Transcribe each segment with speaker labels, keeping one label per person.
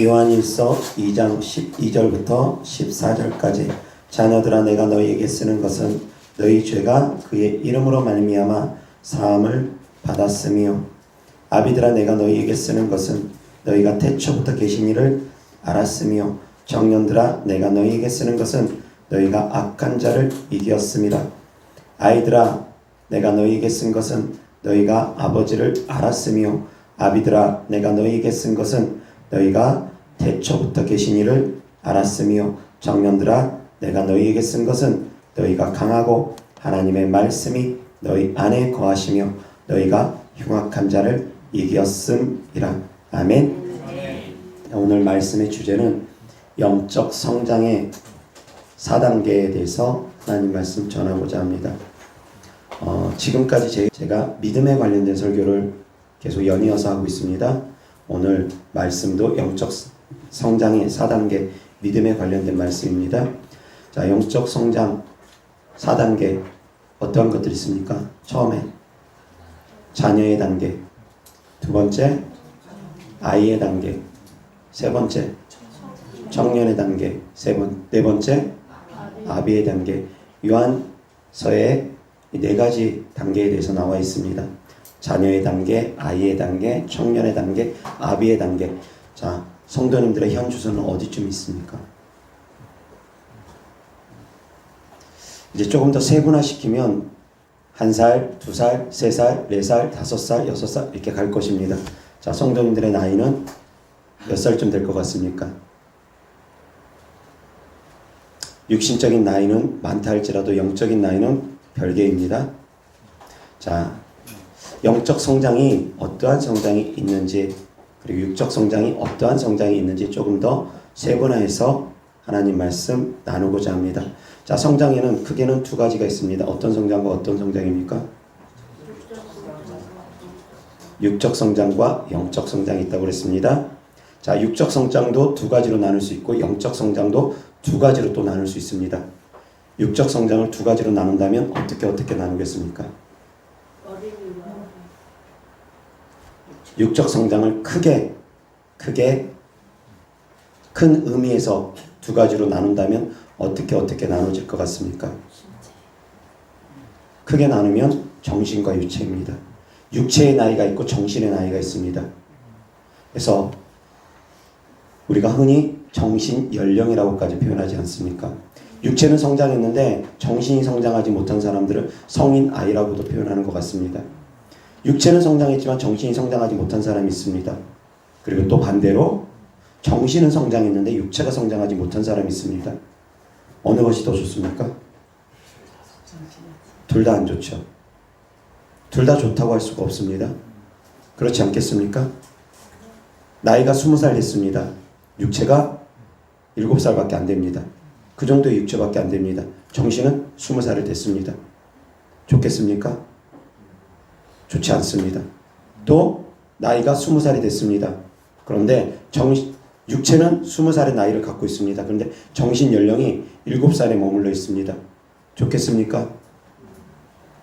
Speaker 1: 요한일서 2장 12절부터 14절까지 자녀들아 내가 너희에게 쓰는 것은 너희 죄가 그의 이름으로 말미암아 사함을 받았으며 아비들아 내가 너희에게 쓰는 것은 너희가 태초부터 계신 이를 알았으며 청년들아 내가 너희에게 쓰는 것은 너희가 악한 자를 이겼음이라. 아이들아 내가 너희에게 쓴 것은 너희가 아버지를 알았으며 아비들아 내가 너희에게 쓴 것은 너희가 태초부터 계신 이를 알았으며 청년들아 내가 너희에게 쓴 것은 너희가 강하고 하나님의 말씀이 너희 안에 거하시며 너희가 흉악한 자를 이겼음이라. 아멘. 오늘 말씀의 주제는 영적 성장의 4단계에 대해서 하나님 말씀 전하고자 합니다. 지금까지 제가 믿음에 관련된 설교를 계속 연이어서 하고 있습니다. 오늘 말씀도 영적 성장의 4단계 믿음에 관련된 말씀입니다. 자, 영적 성장 4단계 어떠한 것들이 있습니까? 처음에 자녀의 단계, 두 번째 아이의 단계, 세 번째 청년의 단계, 네 번째 아비의 단계. 요한서에 이 네 가지 단계에 대해서 나와 있습니다. 자녀의 단계, 아이의 단계, 청년의 단계, 아비의 단계. 자, 성도님들의 현 주소는 어디쯤 있습니까? 이제 조금 더 세분화시키면 1살, 2살, 3살, 4살, 5살, 6살 이렇게 갈 것입니다. 자, 성도님들의 나이는 몇 살쯤 될 것 같습니까? 육신적인 나이는 많다 할지라도 영적인 나이는 별개입니다. 자, 영적 성장이 어떠한 성장이 있는지 그리고 육적 성장이 어떠한 성장이 있는지 조금 더 세분화해서 하나님 말씀 나누고자 합니다. 자, 성장에는 크게는 두 가지가 있습니다. 어떤 성장과 어떤 성장입니까? 육적 성장과 영적 성장이 있다고 그랬습니다. 자, 육적 성장도 두 가지로 나눌 수 있고 영적 성장도 두 가지로 또 나눌 수 있습니다. 육적 성장을 두 가지로 나눈다면 어떻게 나누겠습니까? 육적 성장을 크게 큰 의미에서 두 가지로 나눈다면 어떻게 나눠질 것 같습니까? 크게 나누면 정신과 육체입니다. 육체의 나이가 있고 정신의 나이가 있습니다. 그래서 우리가 흔히 정신 연령이라고까지 표현하지 않습니까? 육체는 성장했는데 정신이 성장하지 못한 사람들을 성인 아이라고도 표현하는 것 같습니다. 육체는 성장했지만 정신이 성장하지 못한 사람이 있습니다. 그리고 또 반대로 정신은 성장했는데 육체가 성장하지 못한 사람이 있습니다. 어느 것이 더 좋습니까? 둘 다 안 좋죠. 둘 다 좋다고 할 수가 없습니다. 그렇지 않겠습니까? 나이가 20살 됐습니다. 육체가 7살밖에 안 됩니다. 그 정도의 육체밖에 안 됩니다. 정신은 20살이 됐습니다. 좋겠습니까? 좋지 않습니다. 또 나이가 20살이 됐습니다. 그런데 육체는 20살의 나이를 갖고 있습니다. 그런데 정신 연령이 7살에 머물러 있습니다. 좋겠습니까?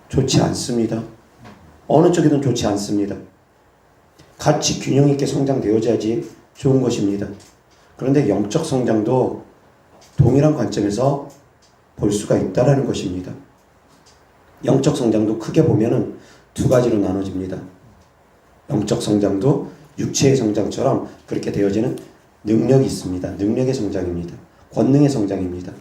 Speaker 1: 좋지 않습니다. 어느 쪽이든 좋지 않습니다. 같이 균형 있게 성장되어야지 좋은 것입니다. 그런데 영적 성장도 동일한 관점에서 볼 수가 있다라는 것입니다. 영적 성장도 크게 보면은 두 가지로 나눠집니다. 영적 성장도 육체의 성장처럼 그렇게 되어지는 능력이 있습니다. 능력의 성장입니다. 권능의 성장입니다.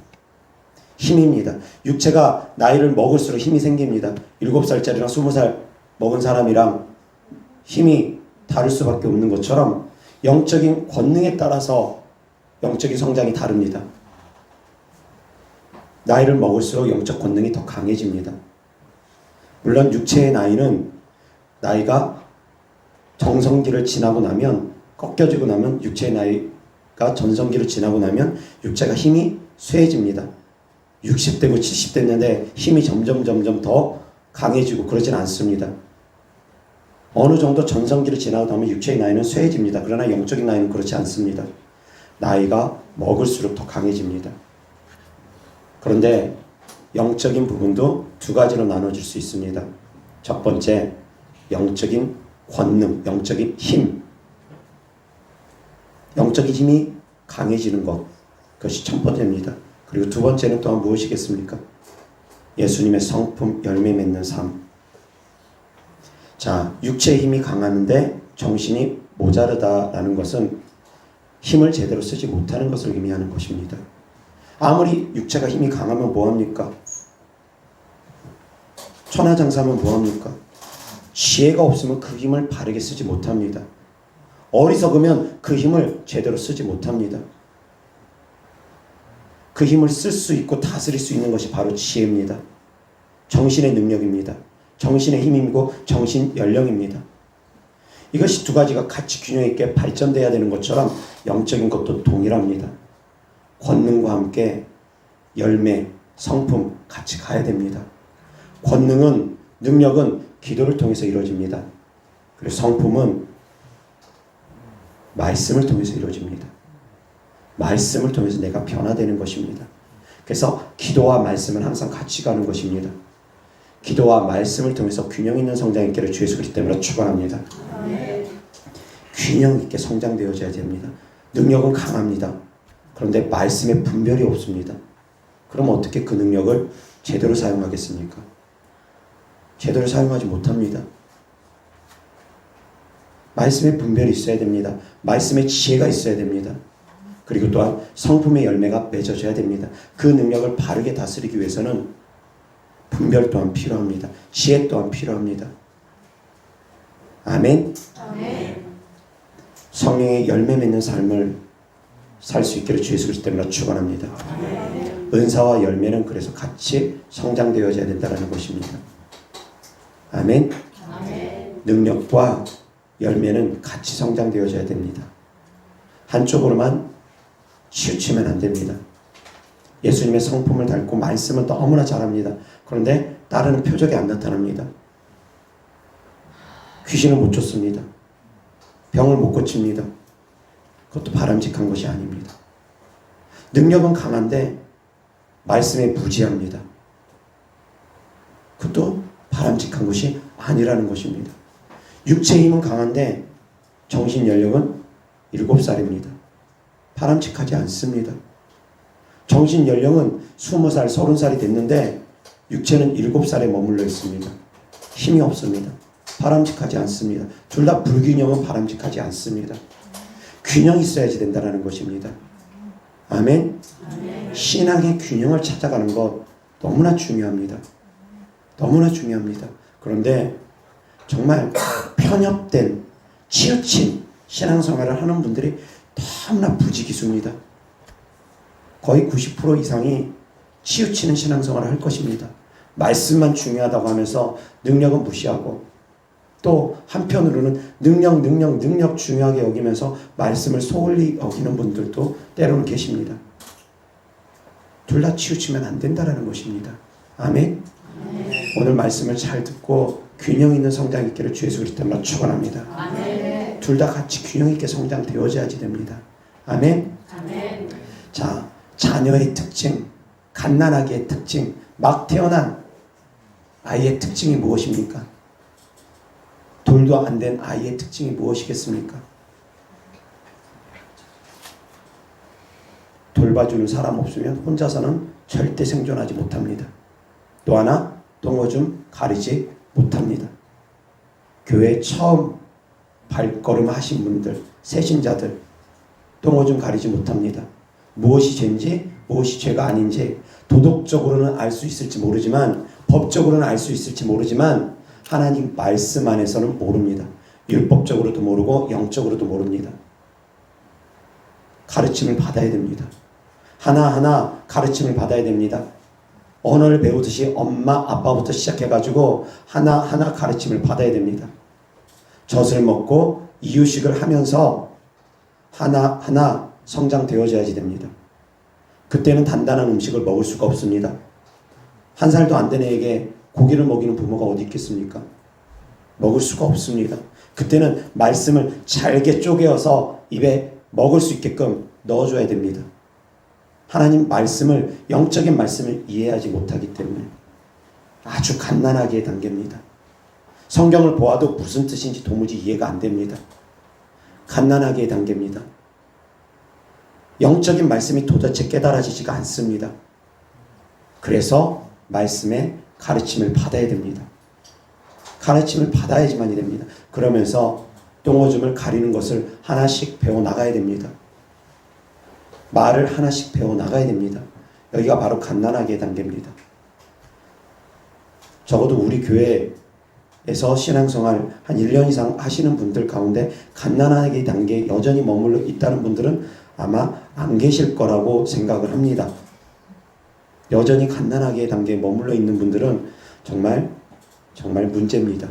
Speaker 1: 힘입니다. 육체가 나이를 먹을수록 힘이 생깁니다. 7살짜리랑 20살 먹은 사람이랑 힘이 다를 수밖에 없는 것처럼 영적인 권능에 따라서 영적인 성장이 다릅니다. 나이를 먹을수록 영적 권능이 더 강해집니다. 물론 육체의 나이는 나이가 정성기를 지나고 나면 꺾여지고 나면 육체의 나이가 전성기를 지나고 나면 육체가 힘이 쇠해집니다. 60대고 70 됐는데 힘이 점점 더 강해지고 그러진 않습니다. 어느 정도 전성기를 지나고 나면 육체의 나이는 쇠해집니다. 그러나 영적인 나이는 그렇지 않습니다. 나이가 먹을수록 더 강해집니다. 그런데 영적인 부분도 두 가지로 나눠질 수 있습니다. 첫 번째, 영적인 권능, 영적인 힘. 영적인 힘이 강해지는 것, 그것이 첫 번째입니다. 그리고 두 번째는 또한 무엇이겠습니까? 예수님의 성품, 열매 맺는 삶. 자, 육체의 힘이 강하는데 정신이 모자르다라는 것은 힘을 제대로 쓰지 못하는 것을 의미하는 것입니다. 아무리 육체가 힘이 강하면 뭐합니까? 천하장사하면 뭐합니까? 지혜가 없으면 그 힘을 바르게 쓰지 못합니다. 어리석으면 그 힘을 제대로 쓰지 못합니다. 그 힘을 쓸 수 있고 다스릴 수 있는 것이 바로 지혜입니다. 정신의 능력입니다. 정신의 힘이고 정신 연령입니다. 이것이 두 가지가 같이 균형 있게 발전돼야 되는 것처럼 영적인 것도 동일합니다. 권능과 함께 열매, 성품 같이 가야 됩니다. 권능은, 능력은 기도를 통해서 이루어집니다. 그리고 성품은 말씀을 통해서 이루어집니다. 말씀을 통해서 내가 변화되는 것입니다. 그래서 기도와 말씀은 항상 같이 가는 것입니다. 기도와 말씀을 통해서 균형 있는 성장 있기를 주 예수 그리스도 이름으로 축원합니다. 균형 있게 성장되어져야 됩니다. 능력은 강합니다. 그런데 말씀에 분별이 없습니다. 그럼 어떻게 그 능력을 제대로 사용하겠습니까? 제대로 사용하지 못합니다. 말씀에 분별이 있어야 됩니다. 말씀에 지혜가 있어야 됩니다. 그리고 또한 성품의 열매가 맺어져야 됩니다. 그 능력을 바르게 다스리기 위해서는 분별 또한 필요합니다. 지혜 또한 필요합니다. 아멘. 아멘. 성령의 열매 맺는 삶을 살 수 있기를 주 예수 그리스도 이름으로 축원합니다. 은사와 열매는 그래서 같이 성장되어져야 된다는 것입니다. 아멘. 아멘. 능력과 열매는 같이 성장되어져야 됩니다. 한쪽으로만 치우치면 안 됩니다. 예수님의 성품을 닮고 말씀을 너무나 잘합니다. 그런데 따르는 표적이 안 나타납니다. 귀신을 못 쫓습니다. 병을 못 고칩니다. 그것도 바람직한 것이 아닙니다. 능력은 강한데 말씀에 무지합니다. 그것도 바람직한 것이 아니라는 것입니다. 육체의 힘은 강한데 정신 연령은 7살입니다. 바람직하지 않습니다. 정신 연령은 20살, 30살이 됐는데 육체는 7살에 머물러 있습니다. 힘이 없습니다. 바람직하지 않습니다. 둘 다 불균형은 바람직하지 않습니다. 균형이 있어야지 된다는 것입니다. 아멘? 아멘. 신앙의 균형을 찾아가는 것 너무나 중요합니다. 너무나 중요합니다. 그런데 정말 편협된 치우친 신앙생활을 하는 분들이 너무나 부지기수입니다. 거의 90% 이상이 치우치는 신앙생활을 할 것입니다. 말씀만 중요하다고 하면서 능력은 무시하고 또 한편으로는 능력 중요하게 여기면서 말씀을 소홀히 여기는 분들도 때로는 계십니다. 둘 다 치우치면 안 된다는 것입니다. 아멘? 아멘. 오늘 말씀을 잘 듣고 균형 있는 성장 있기를 주 예수 그리스도로 축원합니다. 아멘. 둘 다 같이 균형 있게 성장되어져야지 됩니다. 아멘? 아멘. 자, 자녀의 특징, 갓난아기의 특징, 막 태어난 아이의 특징이 무엇입니까? 돌도 안 된 아이의 특징이 무엇이겠습니까? 돌봐주는 사람 없으면 혼자서는 절대 생존하지 못합니다. 또 하나, 똥오줌 가리지 못합니다. 교회에 처음 발걸음 하신 분들, 새신자들, 똥오줌 가리지 못합니다. 무엇이 죄인지, 무엇이 죄가 아닌지 도덕적으로는 알 수 있을지 모르지만, 법적으로는 알 수 있을지 모르지만 하나님 말씀 안에서는 모릅니다. 율법적으로도 모르고 영적으로도 모릅니다. 가르침을 받아야 됩니다. 하나하나 가르침을 받아야 됩니다. 언어를 배우듯이 엄마, 아빠부터 시작해가지고 하나하나 가르침을 받아야 됩니다. 젖을 먹고 이유식을 하면서 하나하나 성장되어져야지 됩니다. 그때는 단단한 음식을 먹을 수가 없습니다. 1살도 안 된 애에게 고기를 먹이는 부모가 어디 있겠습니까? 먹을 수가 없습니다. 그때는 말씀을 잘게 쪼개어서 입에 먹을 수 있게끔 넣어줘야 됩니다. 하나님 말씀을, 영적인 말씀을 이해하지 못하기 때문에 아주 갓난아기의 단계입니다. 성경을 보아도 무슨 뜻인지 도무지 이해가 안 됩니다. 갓난아기의 단계입니다. 영적인 말씀이 도대체 깨달아지지가 않습니다. 그래서 말씀의 가르침을 받아야 됩니다. 가르침을 받아야지만이 됩니다. 그러면서 똥오줌을 가리는 것을 하나씩 배워나가야 됩니다. 말을 하나씩 배워나가야 됩니다. 여기가 바로 갓난아기의 단계입니다. 적어도 우리 교회에서 신앙생활 한 1년 이상 하시는 분들 가운데 갓난아기 단계에 여전히 머물러 있다는 분들은 아마 안 계실 거라고 생각을 합니다. 여전히 갓난아기의 단계에 머물러 있는 분들은 정말 문제입니다.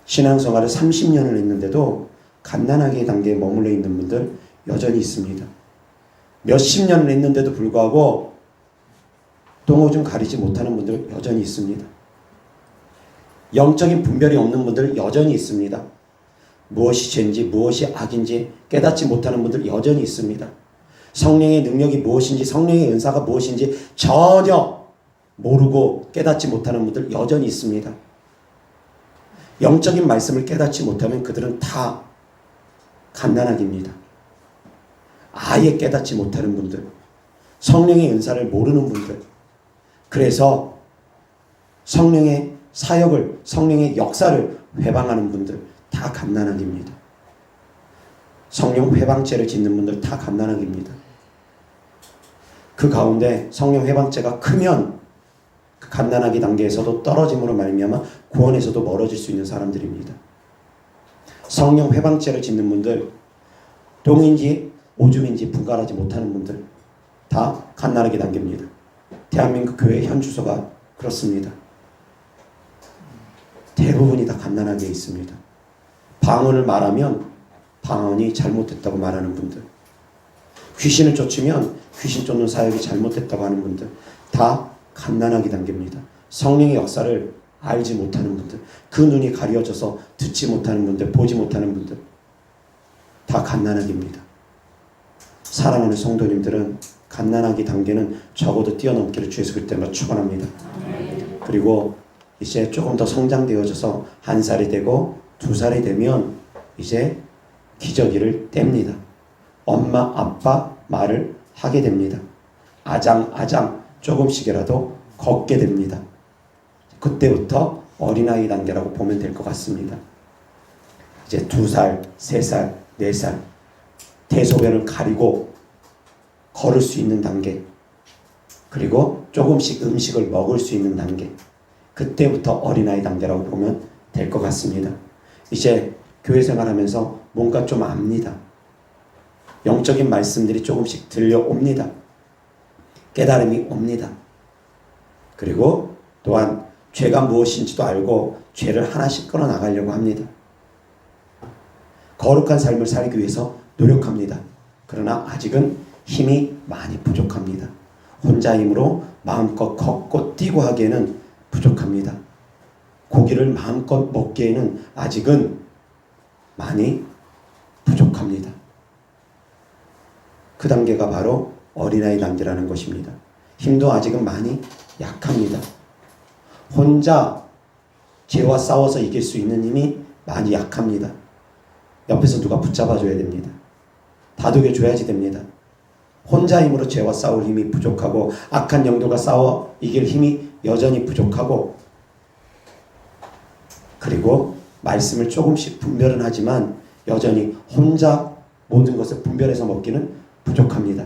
Speaker 1: 신앙생활을 30년을 했는데도 갓난아기의 단계에 머물러 있는 분들 여전히 있습니다. 몇십 년을 했는데도 불구하고 똥오줌 가리지 못하는 분들 여전히 있습니다. 영적인 분별이 없는 분들 여전히 있습니다. 무엇이 죄인지 무엇이 악인지 깨닫지 못하는 분들 여전히 있습니다. 성령의 능력이 무엇인지 성령의 은사가 무엇인지 전혀 모르고 깨닫지 못하는 분들 여전히 있습니다. 영적인 말씀을 깨닫지 못하면 그들은 다 갓난아기입니다. 아예 깨닫지 못하는 분들, 성령의 은사를 모르는 분들, 그래서 성령의 사역을, 성령의 역사를 회방하는 분들 다 갓난아기입니다. 성령 회방죄를 짓는 분들 다 갓난아기입니다. 그 가운데 성령 회방죄가 크면 그 갓난아기 단계에서도 떨어짐으로 말미암아 구원에서도 멀어질 수 있는 사람들입니다. 성령 회방죄를 짓는 분들, 똥인지 오줌인지 분간하지 못하는 분들 다 갓난아기 단계입니다. 대한민국 교회 현 주소가 그렇습니다. 대부분이 다 갓난아기에 있습니다. 방언을 말하면 방언이 잘못됐다고 말하는 분들, 귀신을 쫓으면 귀신 쫓는 사역이 잘못됐다고 하는 분들 다 갓난아기 단계입니다. 성령의 역사를 알지 못하는 분들, 그 눈이 가려져서 듣지 못하는 분들, 보지 못하는 분들 다 갓난아기입니다. 사랑하는 성도님들은 갓난아기 단계는 적어도 뛰어넘기를 주 예수 그리스도로 축원합니다. 그리고 이제 조금 더 성장되어져서 1살이 되고 2살이 되면 이제 기저귀를 뗍니다. 엄마 아빠 말을 하게 됩니다. 아장 조금씩이라도 걷게 됩니다. 그때부터 어린아이 단계라고 보면 될 것 같습니다. 이제 2살, 3살, 4살 대소변을 가리고 걸을 수 있는 단계, 그리고 조금씩 음식을 먹을 수 있는 단계, 그때부터 어린아이 단계라고 보면 될 것 같습니다. 이제 교회 생활하면서 뭔가 좀 압니다. 영적인 말씀들이 조금씩 들려옵니다. 깨달음이 옵니다. 그리고 또한 죄가 무엇인지도 알고 죄를 하나씩 끊어나가려고 합니다. 거룩한 삶을 살기 위해서 노력합니다. 그러나 아직은 힘이 많이 부족합니다. 혼자 힘으로 마음껏 걷고 뛰고 하기에는 부족합니다. 고기를 마음껏 먹기에는 아직은 많이 부족합니다. 그 단계가 바로 어린아이 단계라는 것입니다. 힘도 아직은 많이 약합니다. 혼자 죄와 싸워서 이길 수 있는 힘이 많이 약합니다. 옆에서 누가 붙잡아줘야 됩니다. 다독여줘야지 됩니다. 혼자 힘으로 죄와 싸울 힘이 부족하고 악한 영들과 싸워 이길 힘이 여전히 부족하고, 그리고 말씀을 조금씩 분별은 하지만 여전히 혼자 모든 것을 분별해서 먹기는 부족합니다.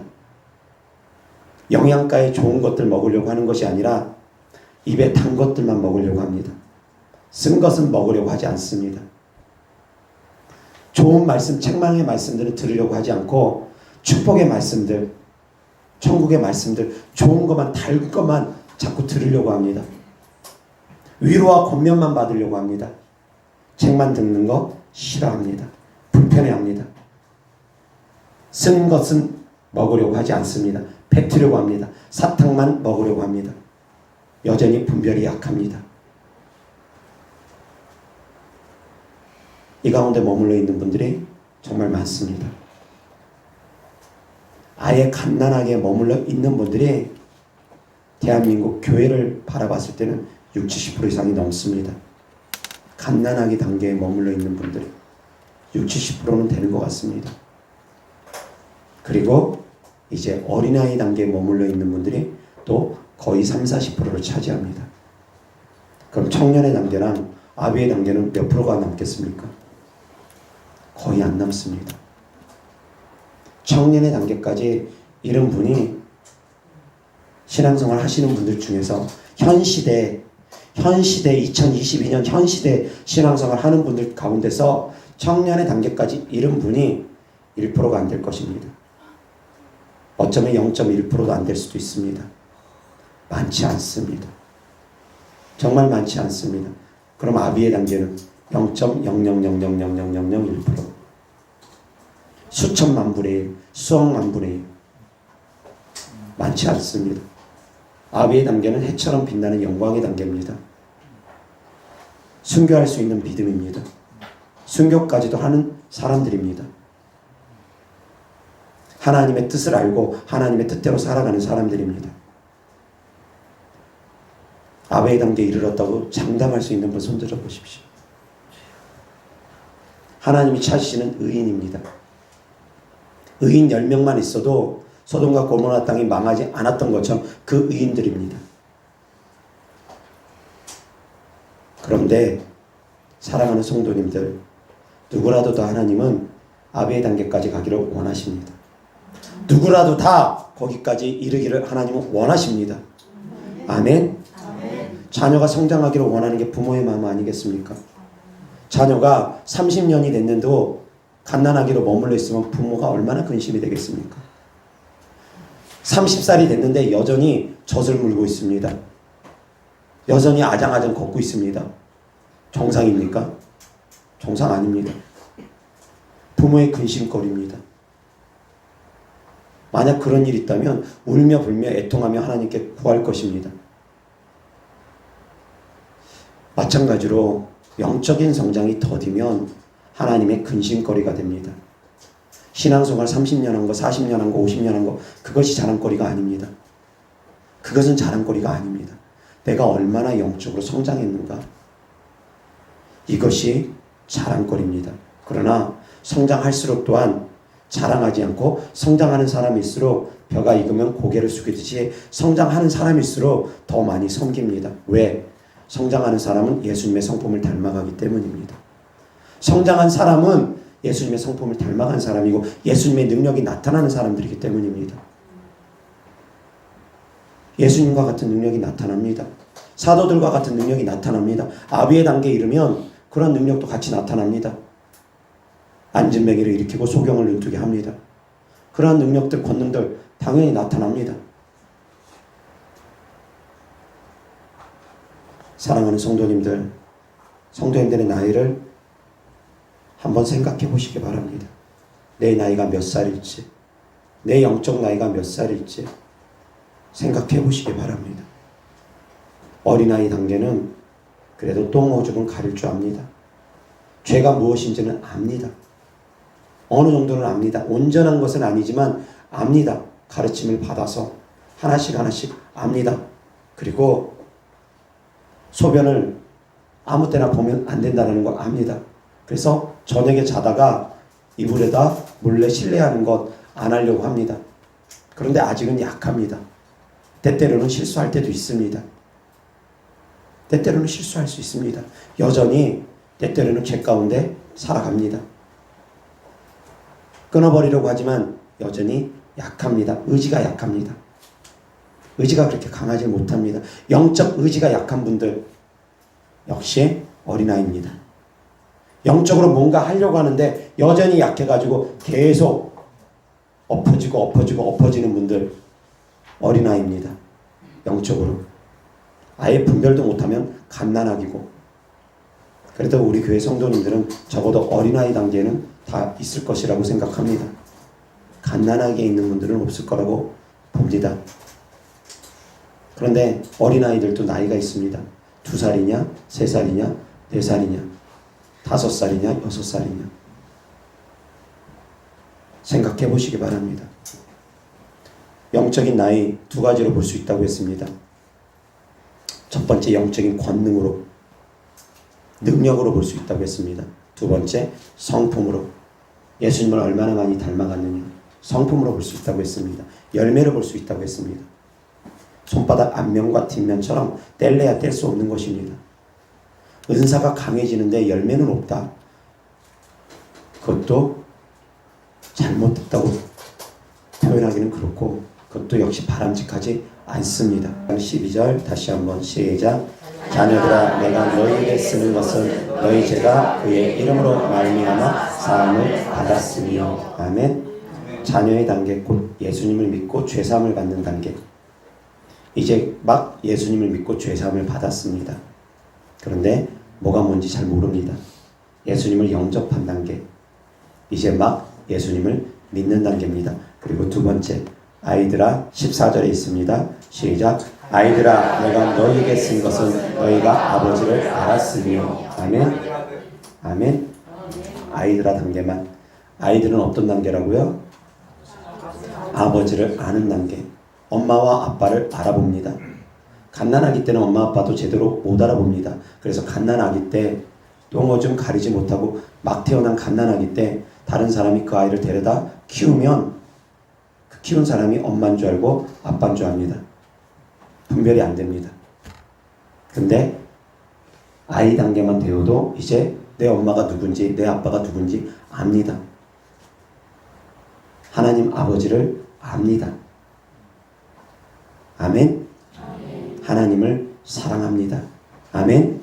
Speaker 1: 영양가에 좋은 것들 먹으려고 하는 것이 아니라 입에 단 것들만 먹으려고 합니다. 쓴 것은 먹으려고 하지 않습니다. 좋은 말씀, 책망의 말씀들을 들으려고 하지 않고 축복의 말씀들, 천국의 말씀들, 좋은 것만, 달군 것만 자꾸 들으려고 합니다. 위로와 권면만 받으려고 합니다. 책만 듣는 거 싫어합니다. 불편해합니다. 쓴 것은 먹으려고 하지 않습니다. 뱉으려고 합니다. 사탕만 먹으려고 합니다. 여전히 분별이 약합니다. 이 가운데 머물러 있는 분들이 정말 많습니다. 아예 갓난하게 머물러 있는 분들이 대한민국 교회를 바라봤을 때는 60, 70% 이상이 넘습니다. 갓난아기 단계에 머물러 있는 분들이 60, 70%는 되는 것 같습니다. 그리고 이제 어린아이 단계에 머물러 있는 분들이 또 거의 30-40%를 차지합니다. 그럼 청년의 단계랑 아비의 단계는 몇 프로가 남겠습니까? 거의 안 남습니다. 청년의 단계까지 이런 분이 신앙생활 하시는 분들 중에서 현 시대 2022년 현 시대 신앙생활 하는 분들 가운데서 청년의 단계까지 이른 분이 1%가 안 될 것입니다. 어쩌면 0.1%도 안 될 수도 있습니다. 많지 않습니다. 정말 많지 않습니다. 그럼 아비의 단계는 0.000000001%, 수천만 분의 1, 수억만 분의 1, 많지 않습니다. 아비의 단계는 해처럼 빛나는 영광의 단계입니다. 순교할 수 있는 믿음입니다. 순교까지도 하는 사람들입니다. 하나님의 뜻을 알고 하나님의 뜻대로 살아가는 사람들입니다. 아비의 단계에 이르렀다고 장담할 수 있는 분 손들어 보십시오. 하나님이 찾으시는 의인입니다. 의인 10명만 있어도 소돔과 고모라 땅이 망하지 않았던 것처럼 그 의인들입니다. 그런데 사랑하는 성도님들, 누구라도 다 하나님은 아비의 단계까지 가기를 원하십니다. 누구라도 다 거기까지 이르기를 하나님은 원하십니다. 아멘. 자녀가 성장하기를 원하는 게 부모의 마음 아니겠습니까? 자녀가 30년이 됐는데도 갓난아기로 머물러 있으면 부모가 얼마나 근심이 되겠습니까? 30살이 됐는데 여전히 젖을 물고 있습니다. 여전히 아장아장 걷고 있습니다. 정상입니까? 정상 아닙니다. 부모의 근심거리입니다. 만약 그런 일이 있다면 울며 불며 애통하며 하나님께 구할 것입니다. 마찬가지로 영적인 성장이 더디면 하나님의 근심거리가 됩니다. 신앙생활 30년 한 거, 40년 한 거, 50년 한 거, 그것이 자랑거리가 아닙니다. 그것은 자랑거리가 아닙니다. 내가 얼마나 영적으로 성장했는가? 이것이 자랑거리입니다. 그러나 성장할수록 또한 자랑하지 않고 성장하는 사람일수록 벼가 익으면 고개를 숙이듯이 성장하는 사람일수록 더 많이 섬깁니다. 왜? 성장하는 사람은 예수님의 성품을 닮아가기 때문입니다. 성장한 사람은 예수님의 성품을 닮아간 사람이고 예수님의 능력이 나타나는 사람들이기 때문입니다. 예수님과 같은 능력이 나타납니다. 사도들과 같은 능력이 나타납니다. 아비의 단계에 이르면 그런 능력도 같이 나타납니다. 안진뱅이를 일으키고 소경을 눈뜨게 합니다. 그러한 능력들, 권능들 당연히 나타납니다. 사랑하는 성도님들, 성도님들의 나이를 한번 생각해 보시기 바랍니다. 내 나이가 몇 살일지, 내 영적 나이가 몇 살일지 생각해 보시기 바랍니다. 어린아이 단계는 그래도 똥 오줌은 가릴 줄 압니다. 죄가 무엇인지는 압니다. 어느 정도는 압니다. 온전한 것은 아니지만 압니다. 가르침을 받아서 하나씩 압니다. 그리고 소변을 아무 때나 보면 안 된다는 걸 압니다. 그래서 저녁에 자다가 이불에다 몰래 실내하는 것 안 하려고 합니다. 그런데 아직은 약합니다. 때때로는 실수할 때도 있습니다. 때때로는 실수할 수 있습니다. 여전히 때때로는 죄 가운데 살아갑니다. 끊어버리려고 하지만 여전히 약합니다. 의지가 약합니다. 의지가 그렇게 강하지 못합니다. 영적 의지가 약한 분들 역시 어린아이입니다. 영적으로 뭔가 하려고 하는데 여전히 약해가지고 계속 엎어지는 분들 어린아이입니다. 영적으로 아예 분별도 못하면 갓난아기고. 그래도 우리 교회 성도님들은 적어도 어린아이 단계는 다 있을 것이라고 생각합니다. 갓난아기에 있는 분들은 없을 거라고 봅니다. 그런데 어린아이들도 나이가 있습니다. 2살이냐, 3살이냐, 4살이냐, 5살이냐, 6살이냐. 생각해 보시기 바랍니다. 영적인 나이 두 가지로 볼 수 있다고 했습니다. 첫 번째 영적인 권능으로, 능력으로 볼 수 있다고 했습니다. 두 번째 성품으로, 예수님을 얼마나 많이 닮아갔느냐. 성품으로 볼 수 있다고 했습니다. 열매를 볼 수 있다고 했습니다. 손바닥 앞면과 뒷면처럼 뗄래야 뗄 수 없는 것입니다. 은사가 강해지는데 열매는 없다. 그것도 잘못됐다고 표현하기는 그렇고 그것도 역시 바람직하지 않습니다. 12절 다시 한번 시작. 자녀들아 내가 너희에게 쓰는 것은 너희 죄가 그의 이름으로 말미암아 사함을 받았으며. 아멘. 자녀의 단계 곧 예수님을 믿고 죄사함을 받는 단계. 이제 막 예수님을 믿고 죄사함을 받았습니다. 그런데 뭐가 뭔지 잘 모릅니다. 예수님을 영접한 단계. 이제 막 예수님을 믿는 단계입니다. 그리고 두 번째, 아이들아 14절에 있습니다. 시작. 아이들아 내가 너희에게 쓴 것은 너희가 아버지를 알았으며. 아멘. 아멘. 아이들아 단계만. 아이들은 어떤 단계라고요? 아버지를 아는 단계. 엄마와 아빠를 알아봅니다. 갓난아기 때는 엄마 아빠도 제대로 못 알아봅니다. 그래서 갓난아기 때 똥어 좀 가리지 못하고 막 태어난 갓난아기 때 다른 사람이 그 아이를 데려다 키우면 그 키운 사람이 엄마인 줄 알고 아빠인 줄 압니다. 분별이 안 됩니다. 근데 아이 단계만 되어도 이제 내 엄마가 누군지 내 아빠가 누군지 압니다. 하나님 아버지를 압니다. 아멘. 하나님을 사랑합니다. 아멘.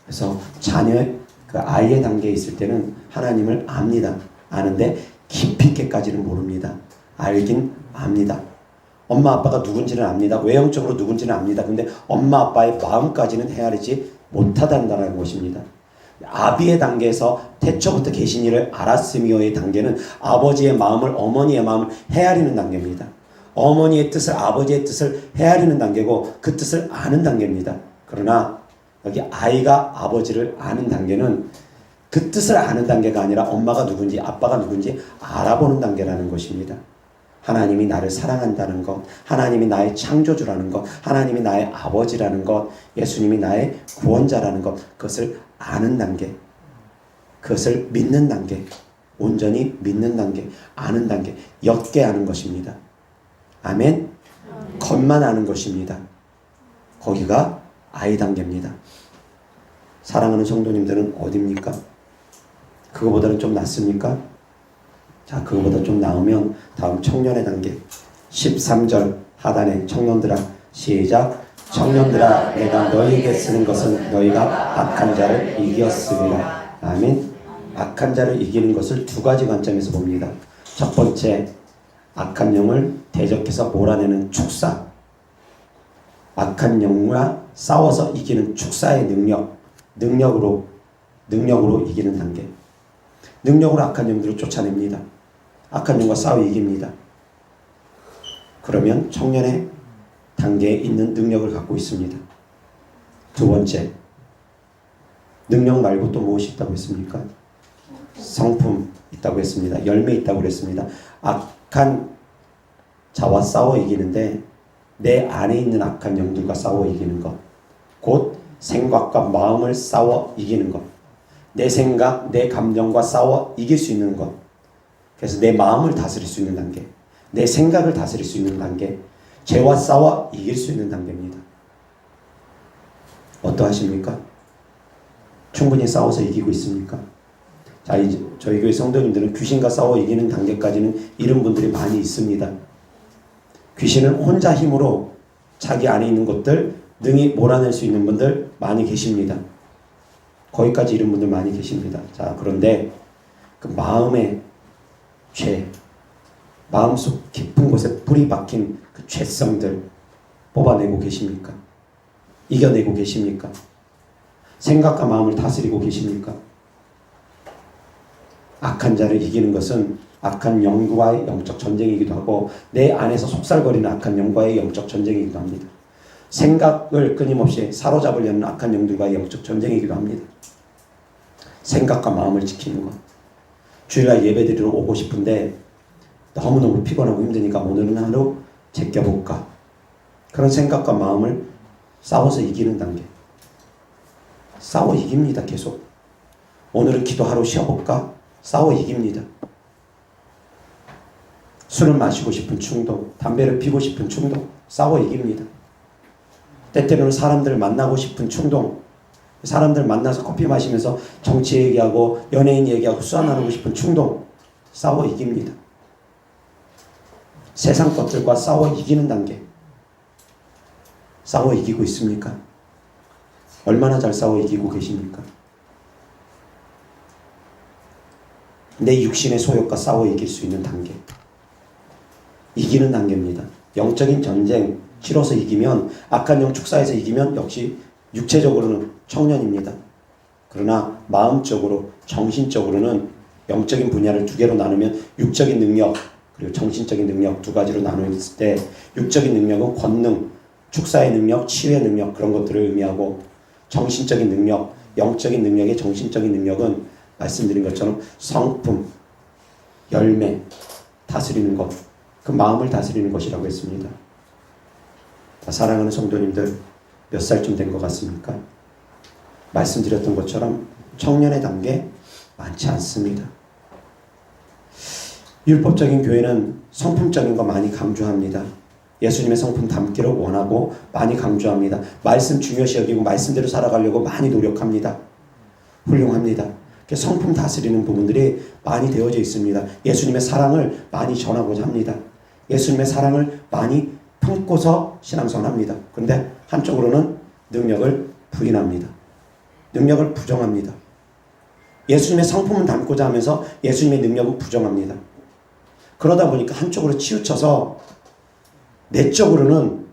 Speaker 1: 그래서 자녀 그 아이의 단계에 있을 때는 하나님을 압니다. 아는데 깊이 있게까지는 모릅니다. 알긴 압니다. 엄마 아빠가 누군지는 압니다. 외형적으로 누군지는 압니다. 근데 엄마 아빠의 마음까지는 헤아리지 못하단다는 것입니다. 아비의 단계에서 태초부터 계신 이를 알았으며의 단계는 아버지의 마음을 어머니의 마음을 헤아리는 단계입니다. 어머니의 뜻을 아버지의 뜻을 헤아리는 단계고 그 뜻을 아는 단계입니다. 그러나 여기 아이가 아버지를 아는 단계는 그 뜻을 아는 단계가 아니라 엄마가 누군지 아빠가 누군지 알아보는 단계라는 것입니다. 하나님이 나를 사랑한다는 것, 하나님이 나의 창조주라는 것, 하나님이 나의 아버지라는 것, 예수님이 나의 구원자라는 것, 그것을 아는 단계, 그것을 믿는 단계, 온전히 믿는 단계, 아는 단계, 옅게 아는 것입니다. 아멘. 겉만 아는 것입니다. 거기가 아이 단계입니다. 사랑하는 성도님들은 어디입니까? 그거보다는 좀 낫습니까? 자, 그거보다 좀 나으면 다음 청년의 단계 13절 하단에 청년들아 시작. 청년들아 내가 너희에게 쓰는 것은 너희가 악한 자를 이겼으리라. 아멘. 악한 자를 이기는 것을 두 가지 관점에서 봅니다. 첫 번째, 악한 영을 대적해서 몰아내는 축사. 악한 영과 싸워서 이기는 축사의 능력으로 이기는 단계. 능력으로 악한 영들을 쫓아냅니다. 악한 영과 싸워 이깁니다. 그러면 청년의 단계에 있는 능력을 갖고 있습니다. 두 번째, 능력 말고 또 무엇이 있다고 했습니까? 성품 있다고 했습니다. 열매 있다고 그랬습니다. 악한 자와 싸워 이기는데 내 안에 있는 악한 영들과 싸워 이기는 것, 곧 생각과 마음을 싸워 이기는 것, 내 생각, 내 감정과 싸워 이길 수 있는 것. 그래서 내 마음을 다스릴 수 있는 단계, 내 생각을 다스릴 수 있는 단계, 죄와 싸워 이길 수 있는 단계입니다. 어떠하십니까? 충분히 싸워서 이기고 있습니까? 자, 이제 저희 교회 성도님들은 귀신과 싸워 이기는 단계까지는 이런 분들이 많이 있습니다. 귀신은 혼자 힘으로 자기 안에 있는 것들 능히 몰아낼 수 있는 분들 많이 계십니다. 거기까지 이런 분들 많이 계십니다. 자, 그런데 그 마음의 죄, 마음속 깊은 곳에 뿌리 박힌 그 죄성들 뽑아내고 계십니까? 이겨내고 계십니까? 생각과 마음을 다스리고 계십니까? 악한 자를 이기는 것은 악한 영과의 영적 전쟁이기도 하고 내 안에서 속살거리는 악한 영과의 영적 전쟁이기도 합니다. 생각을 끊임없이 사로잡으려는 악한 영들과의 영적 전쟁이기도 합니다. 생각과 마음을 지키는 것. 주일날 예배드리러 오고 싶은데 너무너무 피곤하고 힘드니까 오늘은 하루 제껴볼까. 그런 생각과 마음을 싸워서 이기는 단계. 싸워 이깁니다. 계속. 오늘은 기도하러 쉬어볼까? 싸워 이깁니다. 술을 마시고 싶은 충동, 담배를 피고 싶은 충동, 싸워 이깁니다. 때때로는 사람들을 만나고 싶은 충동, 사람들 만나서 커피 마시면서 정치 얘기하고 연예인 얘기하고 수다 나누고 싶은 충동, 싸워 이깁니다. 세상 것들과 싸워 이기는 단계, 싸워 이기고 있습니까? 얼마나 잘 싸워 이기고 계십니까? 내 육신의 소욕과 싸워 이길 수 있는 단계, 이기는 단계입니다. 영적인 전쟁 치러서 이기면, 악한 영 축사에서 이기면 역시 육체적으로는 청년입니다. 그러나 마음적으로, 정신적으로는 영적인 분야를 두 개로 나누면 육적인 능력 그리고 정신적인 능력 두 가지로 나누었을 때, 육적인 능력은 권능, 축사의 능력, 치유의 능력, 그런 것들을 의미하고, 정신적인 능력, 영적인 능력의 정신적인 능력은 말씀드린 것처럼 성품, 열매, 다스리는 것, 그 마음을 다스리는 것이라고 했습니다. 사랑하는 성도님들, 몇 살쯤 된 것 같습니까? 말씀드렸던 것처럼 청년의 단계 많지 않습니다. 율법적인 교회는 성품적인 거 많이 강조합니다. 예수님의 성품 담기를 원하고 많이 강조합니다. 말씀 중요시 여기고 말씀대로 살아가려고 많이 노력합니다. 훌륭합니다. 성품 다스리는 부분들이 많이 되어져 있습니다. 예수님의 사랑을 많이 전하고자 합니다. 예수님의 사랑을 많이 품고서 신앙생활합니다. 그런데 한쪽으로는 능력을 부인합니다. 능력을 부정합니다. 예수님의 성품을 담고자 하면서 예수님의 능력은 부정합니다. 그러다 보니까 한쪽으로 치우쳐서 내적으로는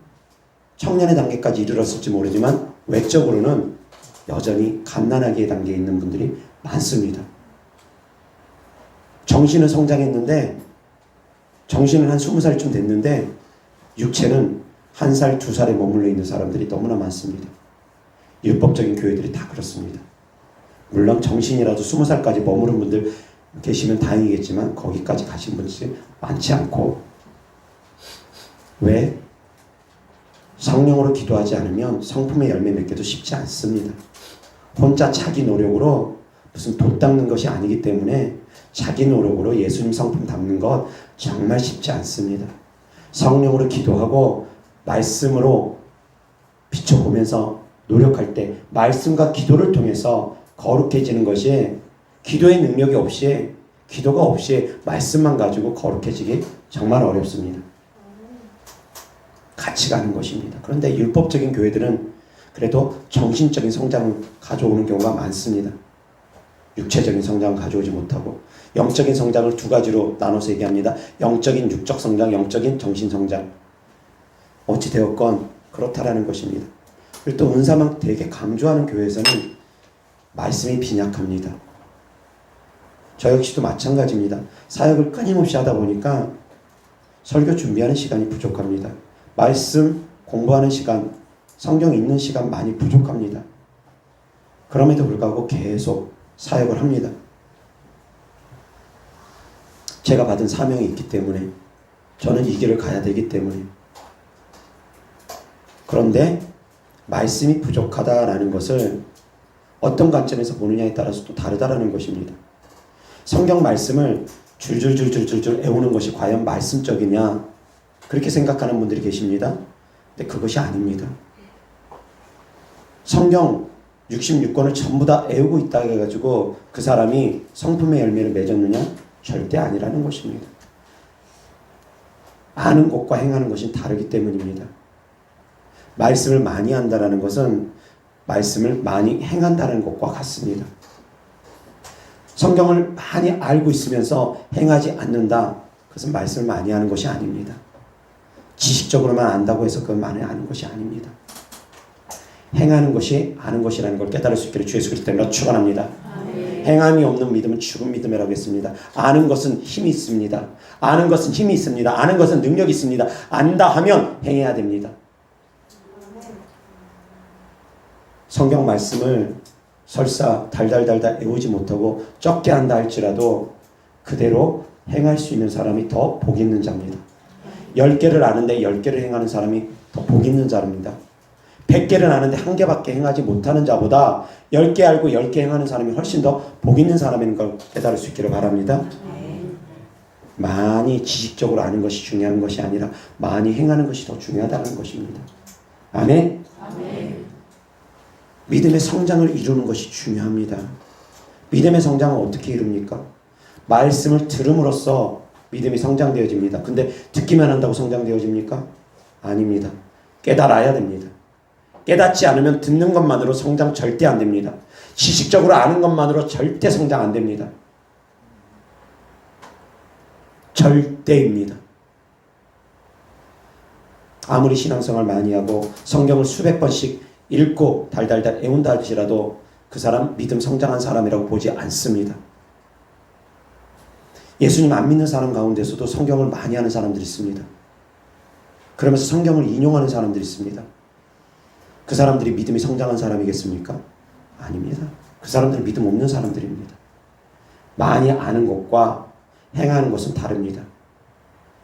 Speaker 1: 청년의 단계까지 이르렀을지 모르지만 외적으로는 여전히 갓난아기의 단계에 있는 분들이 많습니다. 정신은 성장했는데, 정신은 한 20살쯤 됐는데 육체는 1살, 2살에 머물러 있는 사람들이 너무나 많습니다. 율법적인 교회들이 다 그렇습니다. 물론 정신이라도 20살까지 머무른 분들 계시면 다행이겠지만 거기까지 가신 분들이 많지 않고, 왜? 성령으로 기도하지 않으면 성품의 열매 맺기도 쉽지 않습니다. 혼자 자기 노력으로 무슨 돛 닦는 것이 아니기 때문에 자기 노력으로 예수님 성품 담는 것 정말 쉽지 않습니다. 성령으로 기도하고 말씀으로 비춰보면서 노력할 때 말씀과 기도를 통해서 거룩해지는 것이, 기도의 능력이 없이, 기도가 없이 말씀만 가지고 거룩해지기 정말 어렵습니다. 같이 가는 것입니다. 그런데 율법적인 교회들은 그래도 정신적인 성장을 가져오는 경우가 많습니다. 육체적인 성장을 가져오지 못하고, 영적인 성장을 두 가지로 나눠서 얘기합니다. 영적인 육적 성장, 영적인 정신 성장. 어찌 되었건 그렇다라는 것입니다. 그리고 또 은사만 되게 강조하는 교회에서는 말씀이 빈약합니다. 저 역시도 마찬가지입니다. 사역을 끊임없이 하다 보니까 설교 준비하는 시간이 부족합니다. 말씀 공부하는 시간, 성경 읽는 시간 많이 부족합니다. 그럼에도 불구하고 계속 사역을 합니다. 제가 받은 사명이 있기 때문에, 저는 이 길을 가야 되기 때문에. 그런데 말씀이 부족하다라는 것을 어떤 관점에서 보느냐에 따라서 또 다르다라는 것입니다. 성경 말씀을 줄줄줄줄줄줄 외우는 것이 과연 말씀적이냐, 그렇게 생각하는 분들이 계십니다. 근데 그것이 아닙니다. 성경 66권을 전부 다 외우고 있다 해가지고 그 사람이 성품의 열매를 맺었느냐? 절대 아니라는 것입니다. 아는 것과 행하는 것이 다르기 때문입니다. 말씀을 많이 한다는 것은 말씀을 많이 행한다는 것과 같습니다. 성경을 많이 알고 있으면서 행하지 않는다, 그것은 말씀을 많이 하는 것이 아닙니다. 지식적으로만 안다고 해서 그건 많이 아는 것이 아닙니다. 행하는 것이 아는 것이라는 걸 깨달을 수 있기를 주 예수 그리스도 이름으로 축원합니다. 행함이 없는 믿음은 죽은 믿음이라고 했습니다. 아는 것은 힘이 있습니다. 아는 것은 힘이 있습니다. 아는 것은 능력이 있습니다. 안다 하면 행해야 됩니다. 성경 말씀을 설사 달달달달 외우지 못하고 적게 한다 할지라도 그대로 행할 수 있는 사람이 더 복 있는 자입니다. 10개를 아는데 10개를 행하는 사람이 더 복 있는 자입니다. 100개를 아는데 1개밖에 행하지 못하는 자보다 10개 알고 10개 행하는 사람이 훨씬 더 복 있는 사람인 걸 깨달을 수 있기를 바랍니다. 많이 지식적으로 아는 것이 중요한 것이 아니라 많이 행하는 것이 더 중요하다는 것입니다. 아멘?
Speaker 2: 아멘.
Speaker 1: 믿음의 성장을 이루는 것이 중요합니다. 믿음의 성장은 어떻게 이룹니까? 말씀을 들음으로써 믿음이 성장되어집니다. 근데 듣기만 한다고 성장되어집니까? 아닙니다. 깨달아야 됩니다. 깨닫지 않으면 듣는 것만으로 성장 절대 안 됩니다. 지식적으로 아는 것만으로 절대 성장 안 됩니다. 절대입니다. 아무리 신앙생활 많이 하고 성경을 수백 번씩 읽고 달달달 애운다 할지라도 그 사람 믿음 성장한 사람이라고 보지 않습니다. 예수님 안 믿는 사람 가운데서도 성경을 많이 하는 사람들이 있습니다. 그러면서 성경을 인용하는 사람들이 있습니다. 그 사람들이 믿음이 성장한 사람이겠습니까? 아닙니다. 그 사람들은 믿음 없는 사람들입니다. 많이 아는 것과 행하는 것은 다릅니다.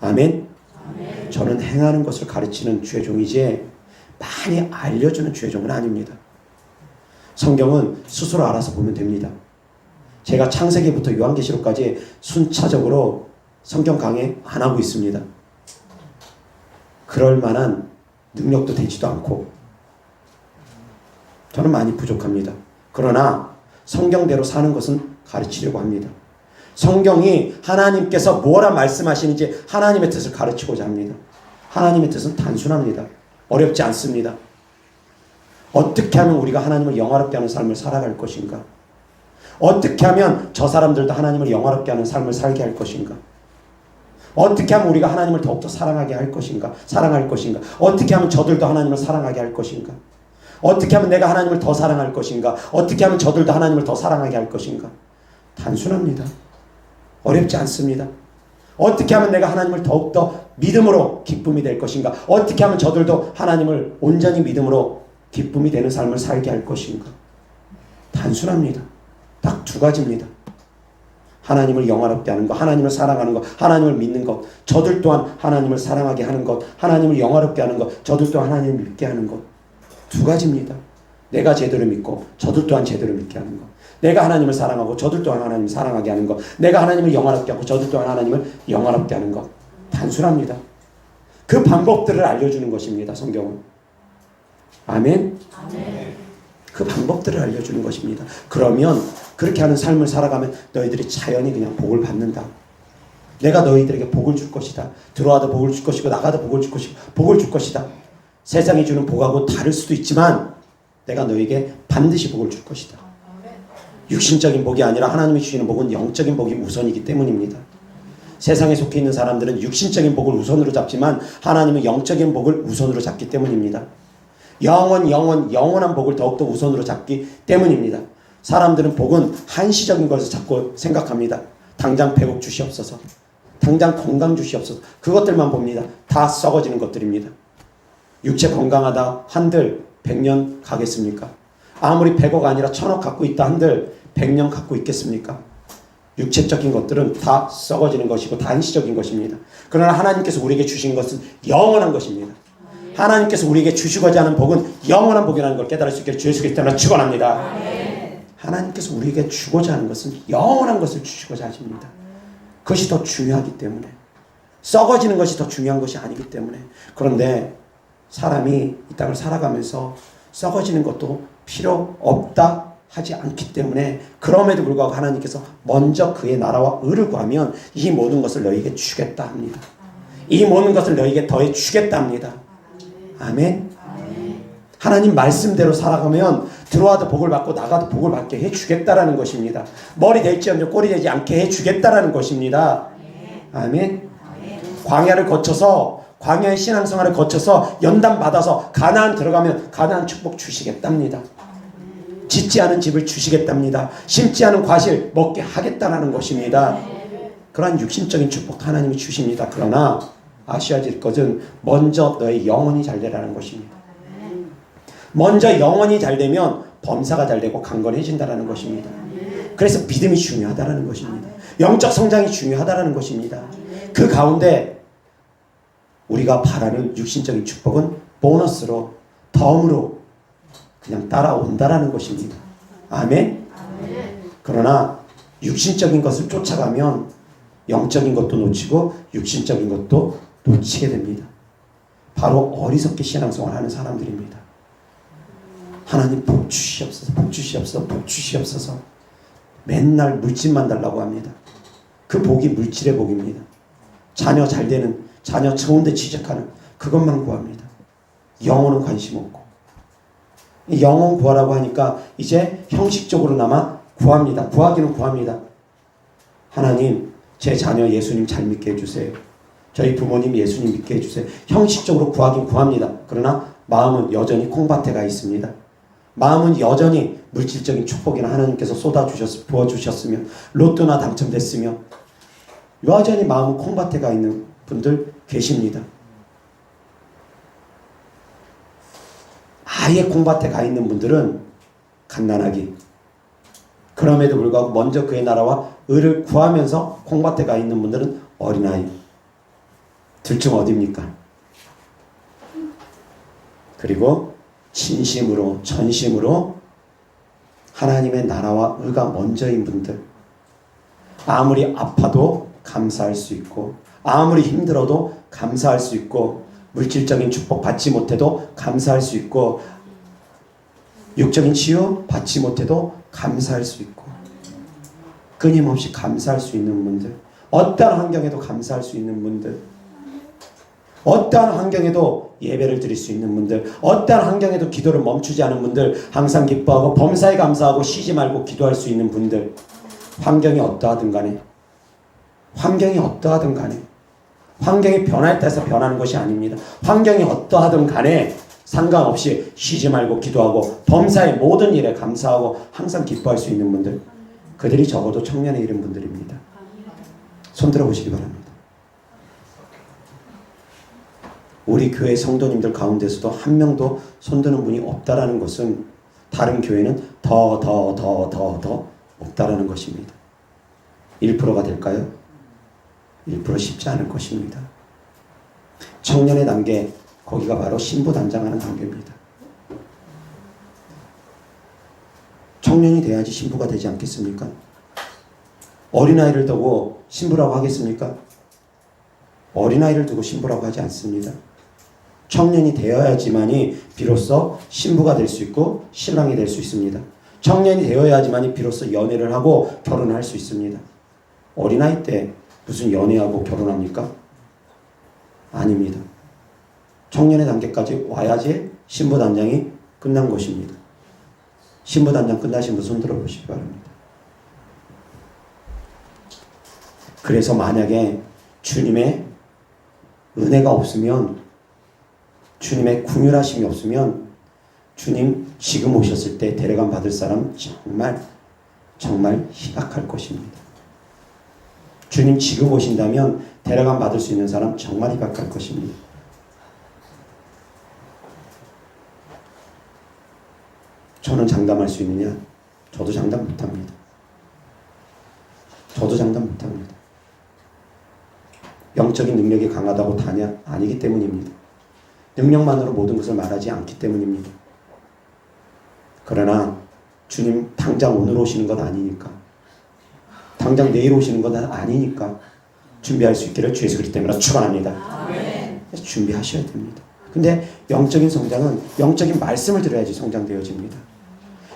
Speaker 1: 아멘?
Speaker 2: 아멘.
Speaker 1: 저는 행하는 것을 가르치는 주의 종이지 많이 알려주는 주의 종은 아닙니다. 성경은 스스로 알아서 보면 됩니다. 제가 창세기부터 요한계시록까지 순차적으로 성경 강의 안 하고 있습니다. 그럴 만한 능력도 되지도 않고 저는 많이 부족합니다. 그러나 성경대로 사는 것은 가르치려고 합니다. 성경이 하나님께서 뭐라 말씀하시는지 하나님의 뜻을 가르치고자 합니다. 하나님의 뜻은 단순합니다. 어렵지 않습니다. 어떻게 하면 우리가 하나님을 영화롭게 하는 삶을 살아갈 것인가? 어떻게 하면 저 사람들도 하나님을 영화롭게 하는 삶을 살게 할 것인가? 어떻게 하면 우리가 하나님을 더욱더 사랑하게 할 것인가? 사랑할 것인가? 어떻게 하면 저들도 하나님을 사랑하게 할 것인가? 어떻게 하면 내가 하나님을 더 사랑할 것인가? 어떻게 하면 저들도 하나님을 더 사랑하게 할 것인가? 단순합니다. 어렵지 않습니다. 어떻게 하면 내가 하나님을 더욱더 믿음으로 기쁨이 될 것인가? 어떻게 하면 저들도 하나님을 온전히 믿음으로 기쁨이 되는 삶을 살게 할 것인가? 단순합니다. 딱 두 가지입니다. 하나님을 영화롭게 하는 것, 하나님을 사랑하는 것, 하나님을 믿는 것, 저들 또한 하나님을 사랑하게 하는 것, 하나님을 영화롭게 하는 것, 저들 또한 하나님을 믿게 하는 것. 두 가지입니다. 내가 제대로 믿고 저들 또한 제대로 믿게 하는 것. 내가 하나님을 사랑하고 저들 또한 하나님을 사랑하게 하는 것. 내가 하나님을 영화롭게 하고 저들 또한 하나님을 영화롭게 하는 것. 단순합니다. 그 방법들을 알려주는 것입니다. 성경은. 아멘?
Speaker 2: 아멘.
Speaker 1: 그 방법들을 알려주는 것입니다. 그러면 그렇게 하는 삶을 살아가면 너희들이 자연히 그냥 복을 받는다. 내가 너희들에게 복을 줄 것이다. 들어와도 복을 줄 것이고 나가도 복을 줄 것이고 복을 줄 것이다. 세상이 주는 복하고 다를 수도 있지만 내가 너에게 반드시 복을 줄 것이다. 육신적인 복이 아니라 하나님이 주시는 복은 영적인 복이 우선이기 때문입니다. 세상에 속해 있는 사람들은 육신적인 복을 우선으로 잡지만 하나님은 영적인 복을 우선으로 잡기 때문입니다. 영원한 복을 더욱더 우선으로 잡기 때문입니다. 사람들은 복은 한시적인 것을 자꾸 생각합니다. 당장 배복 주시옵소서. 당장 건강 주시옵소서. 그것들만 봅니다. 다 썩어지는 것들입니다. 육체 건강하다 한들 100년 가겠습니까? 아무리 100억 아니라 1000억 갖고 있다 한들 100년 갖고 있겠습니까? 육체적인 것들은 다 썩어지는 것이고 다 한시적인 것입니다. 그러나 하나님께서 우리에게 주신 것은 영원한 것입니다. 하나님께서 우리에게 주시고자 하는 복은 영원한 복이라는 걸 깨달을 수 있게 주 예수 그리스도로 축원합니다. 하나님께서 우리에게 주고자 하는 것은 영원한 것을 주시고자 하십니다. 그것이 더 중요하기 때문에 썩어지는 것이 더 중요한 것이 아니기 때문에. 그런데 사람이 이 땅을 살아가면서 썩어지는 것도 필요 없다 하지 않기 때문에 그럼에도 불구하고 하나님께서 먼저 그의 나라와 의를 구하면 이 모든 것을 너희에게 주겠다 합니다. 이 모든 것을 너희에게 더해 주겠다 합니다. 아멘. 하나님 말씀대로 살아가면 들어와도 복을 받고 나가도 복을 받게 해주겠다라는 것입니다. 머리 될지언정 꼬리 되지 않게 해주겠다라는 것입니다. 아멘. 광야를 거쳐서 광야의 신앙생활을 거쳐서 연단 받아서 가나안 들어가면 가나안 축복 주시겠답니다. 짓지 않은 집을 주시겠답니다. 심지 않은 과실 먹게 하겠다라는 것입니다. 그러한 육신적인 축복 하나님이 주십니다. 그러나 아셔야 될 것은 먼저 너의 영혼이 잘 되라는 것입니다. 먼저 영혼이 잘 되면 범사가 잘 되고 강건해진다라는 것입니다. 그래서 믿음이 중요하다라는 것입니다. 영적 성장이 중요하다라는 것입니다. 그 가운데 우리가 바라는 육신적인 축복은 보너스로 덤으로 그냥 따라온다라는 것입니다. 아멘? 그러나 육신적인 것을 쫓아가면 영적인 것도 놓치고 육신적인 것도 놓치게 됩니다. 바로 어리석게 신앙생활 하는 사람들입니다. 하나님 복 주시옵소서, 복 주시옵소서, 복 주시옵소서. 맨날 물질만 달라고 합니다. 그 복이 물질의 복입니다. 자녀 잘 되는, 자녀 좋은 데 취직하는 그것만 구합니다. 영혼은 관심 없고. 영혼 구하라고 하니까 이제 형식적으로나마 구합니다. 구하기는 구합니다. 하나님, 제 자녀 예수님 잘 믿게 해주세요. 저희 부모님 예수님 믿게 해주세요. 형식적으로 구하긴 구합니다. 그러나 마음은 여전히 콩밭에 가 있습니다. 마음은 여전히 물질적인 축복이나 하나님께서 부어주셨으면, 로또나 당첨됐으면, 여전히 마음은 콩밭에 가 있는 분들 계십니다. 아예 콩밭에 가 있는 분들은 갓난아기. 그럼에도 불구하고 먼저 그의 나라와 의를 구하면서 콩밭에 가 있는 분들은 어린아이. 둘 중 어디입니까? 그리고 진심으로, 전심으로 하나님의 나라와 의가 먼저인 분들. 아무리 아파도 감사할 수 있고, 아무리 힘들어도 감사할 수 있고, 물질적인 축복 받지 못해도 감사할 수 있고, 육적인 치유 받지 못해도 감사할 수 있고, 끊임없이 감사할 수 있는 분들, 어떠한 환경에도 감사할 수 있는 분들, 어떠한 환경에도 예배를 드릴 수 있는 분들, 어떠한 환경에도 기도를 멈추지 않은 분들, 항상 기뻐하고 범사에 감사하고 쉬지 말고 기도할 수 있는 분들, 환경이 어떠하든 간에, 환경이 어떠하든 간에, 환경이 변했다 해서 변하는 것이 아닙니다. 환경이 어떠하든 간에 상관없이 쉬지 말고 기도하고 범사의 모든 일에 감사하고 항상 기뻐할 수 있는 분들, 그들이 적어도 청년에 이른 분들입니다. 손 들어보시기 바랍니다. 우리 교회 성도님들 가운데서도 한 명도 손드는 분이 없다라는 것은 다른 교회는 더 없다라는 것입니다. 1%가 될까요? 1% 쉽지 않을 것입니다. 청년의 단계, 거기가 바로 신부단장하는 단계입니다. 청년이 돼야지 신부가 되지 않겠습니까? 어린아이를 두고 신부라고 하겠습니까? 어린아이를 두고 신부라고 하지 않습니다. 청년이 되어야지만이 비로소 신부가 될 수 있고 신랑이 될 수 있습니다. 청년이 되어야지만이 비로소 연애를 하고 결혼을 할 수 있습니다. 어린아이 때 무슨 연애하고 결혼합니까? 아닙니다. 청년의 단계까지 와야지 신부단장이 끝난 것입니다. 신부단장 끝나신 분 손 들어보시기 바랍니다. 그래서 만약에 주님의 은혜가 없으면, 주님의 긍휼하심이 없으면 주님 지금 오셨을 때 데려감 받을 사람 정말 희박할 것입니다. 주님 지금 오신다면 데려감 받을 수 있는 사람 정말 희박할 것입니다. 저는 장담할 수 있느냐? 저도 장담 못합니다. 저도 장담 못합니다. 영적인 능력이 강하다고 다냐? 아니기 때문입니다. 능력만으로 모든 것을 말하지 않기 때문입니다. 그러나 주님 당장 오늘 오시는 건 아니니까, 당장 내일 오시는 건 아니니까 준비할 수 있기를 주 예수 그리스도 이름으로 축원합니다. 준비하셔야 됩니다. 근데 영적인 성장은 영적인 말씀을 들어야지 성장되어집니다.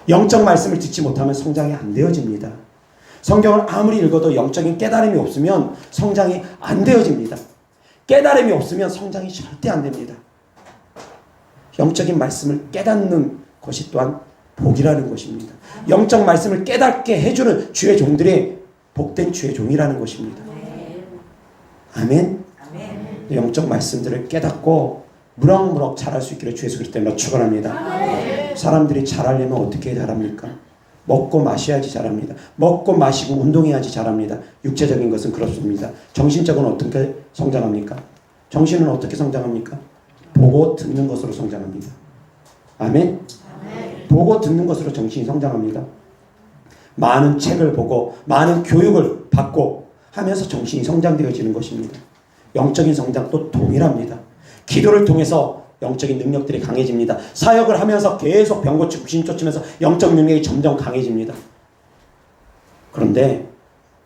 Speaker 1: 영적 말씀을 듣지 못하면 성장이 안 되어집니다. 성경을 아무리 읽어도 영적인 깨달음이 없으면 성장이 안 되어집니다. 깨달음이 없으면 성장이 절대 안 됩니다. 영적인 말씀을 깨닫는 것이 또한 복이라는 것입니다. 영적 말씀을 깨닫게 해주는 주의 종들이 복된 주의 종이라는 것입니다. 아멘. 영적 말씀들을 깨닫고 무럭무럭 자랄 수 있기를 주 예수 그리스도 이름으로 축원합니다. 사람들이 자라려면 어떻게 자랍니까? 먹고 마셔야지 자랍니다. 먹고 마시고 운동해야지 자랍니다. 육체적인 것은 그렇습니다. 정신적은 어떻게 성장합니까? 정신은 어떻게 성장합니까? 보고 듣는 것으로 성장합니다. 아멘? 보고 듣는 것으로 정신이 성장합니다. 많은 책을 보고 많은 교육을 받고 하면서 정신이 성장되어지는 것입니다. 영적인 성장도 동일합니다. 기도를 통해서 영적인 능력들이 강해집니다. 사역을 하면서 계속 병 고치고 귀신 쫓으면서 영적 능력이 점점 강해집니다. 그런데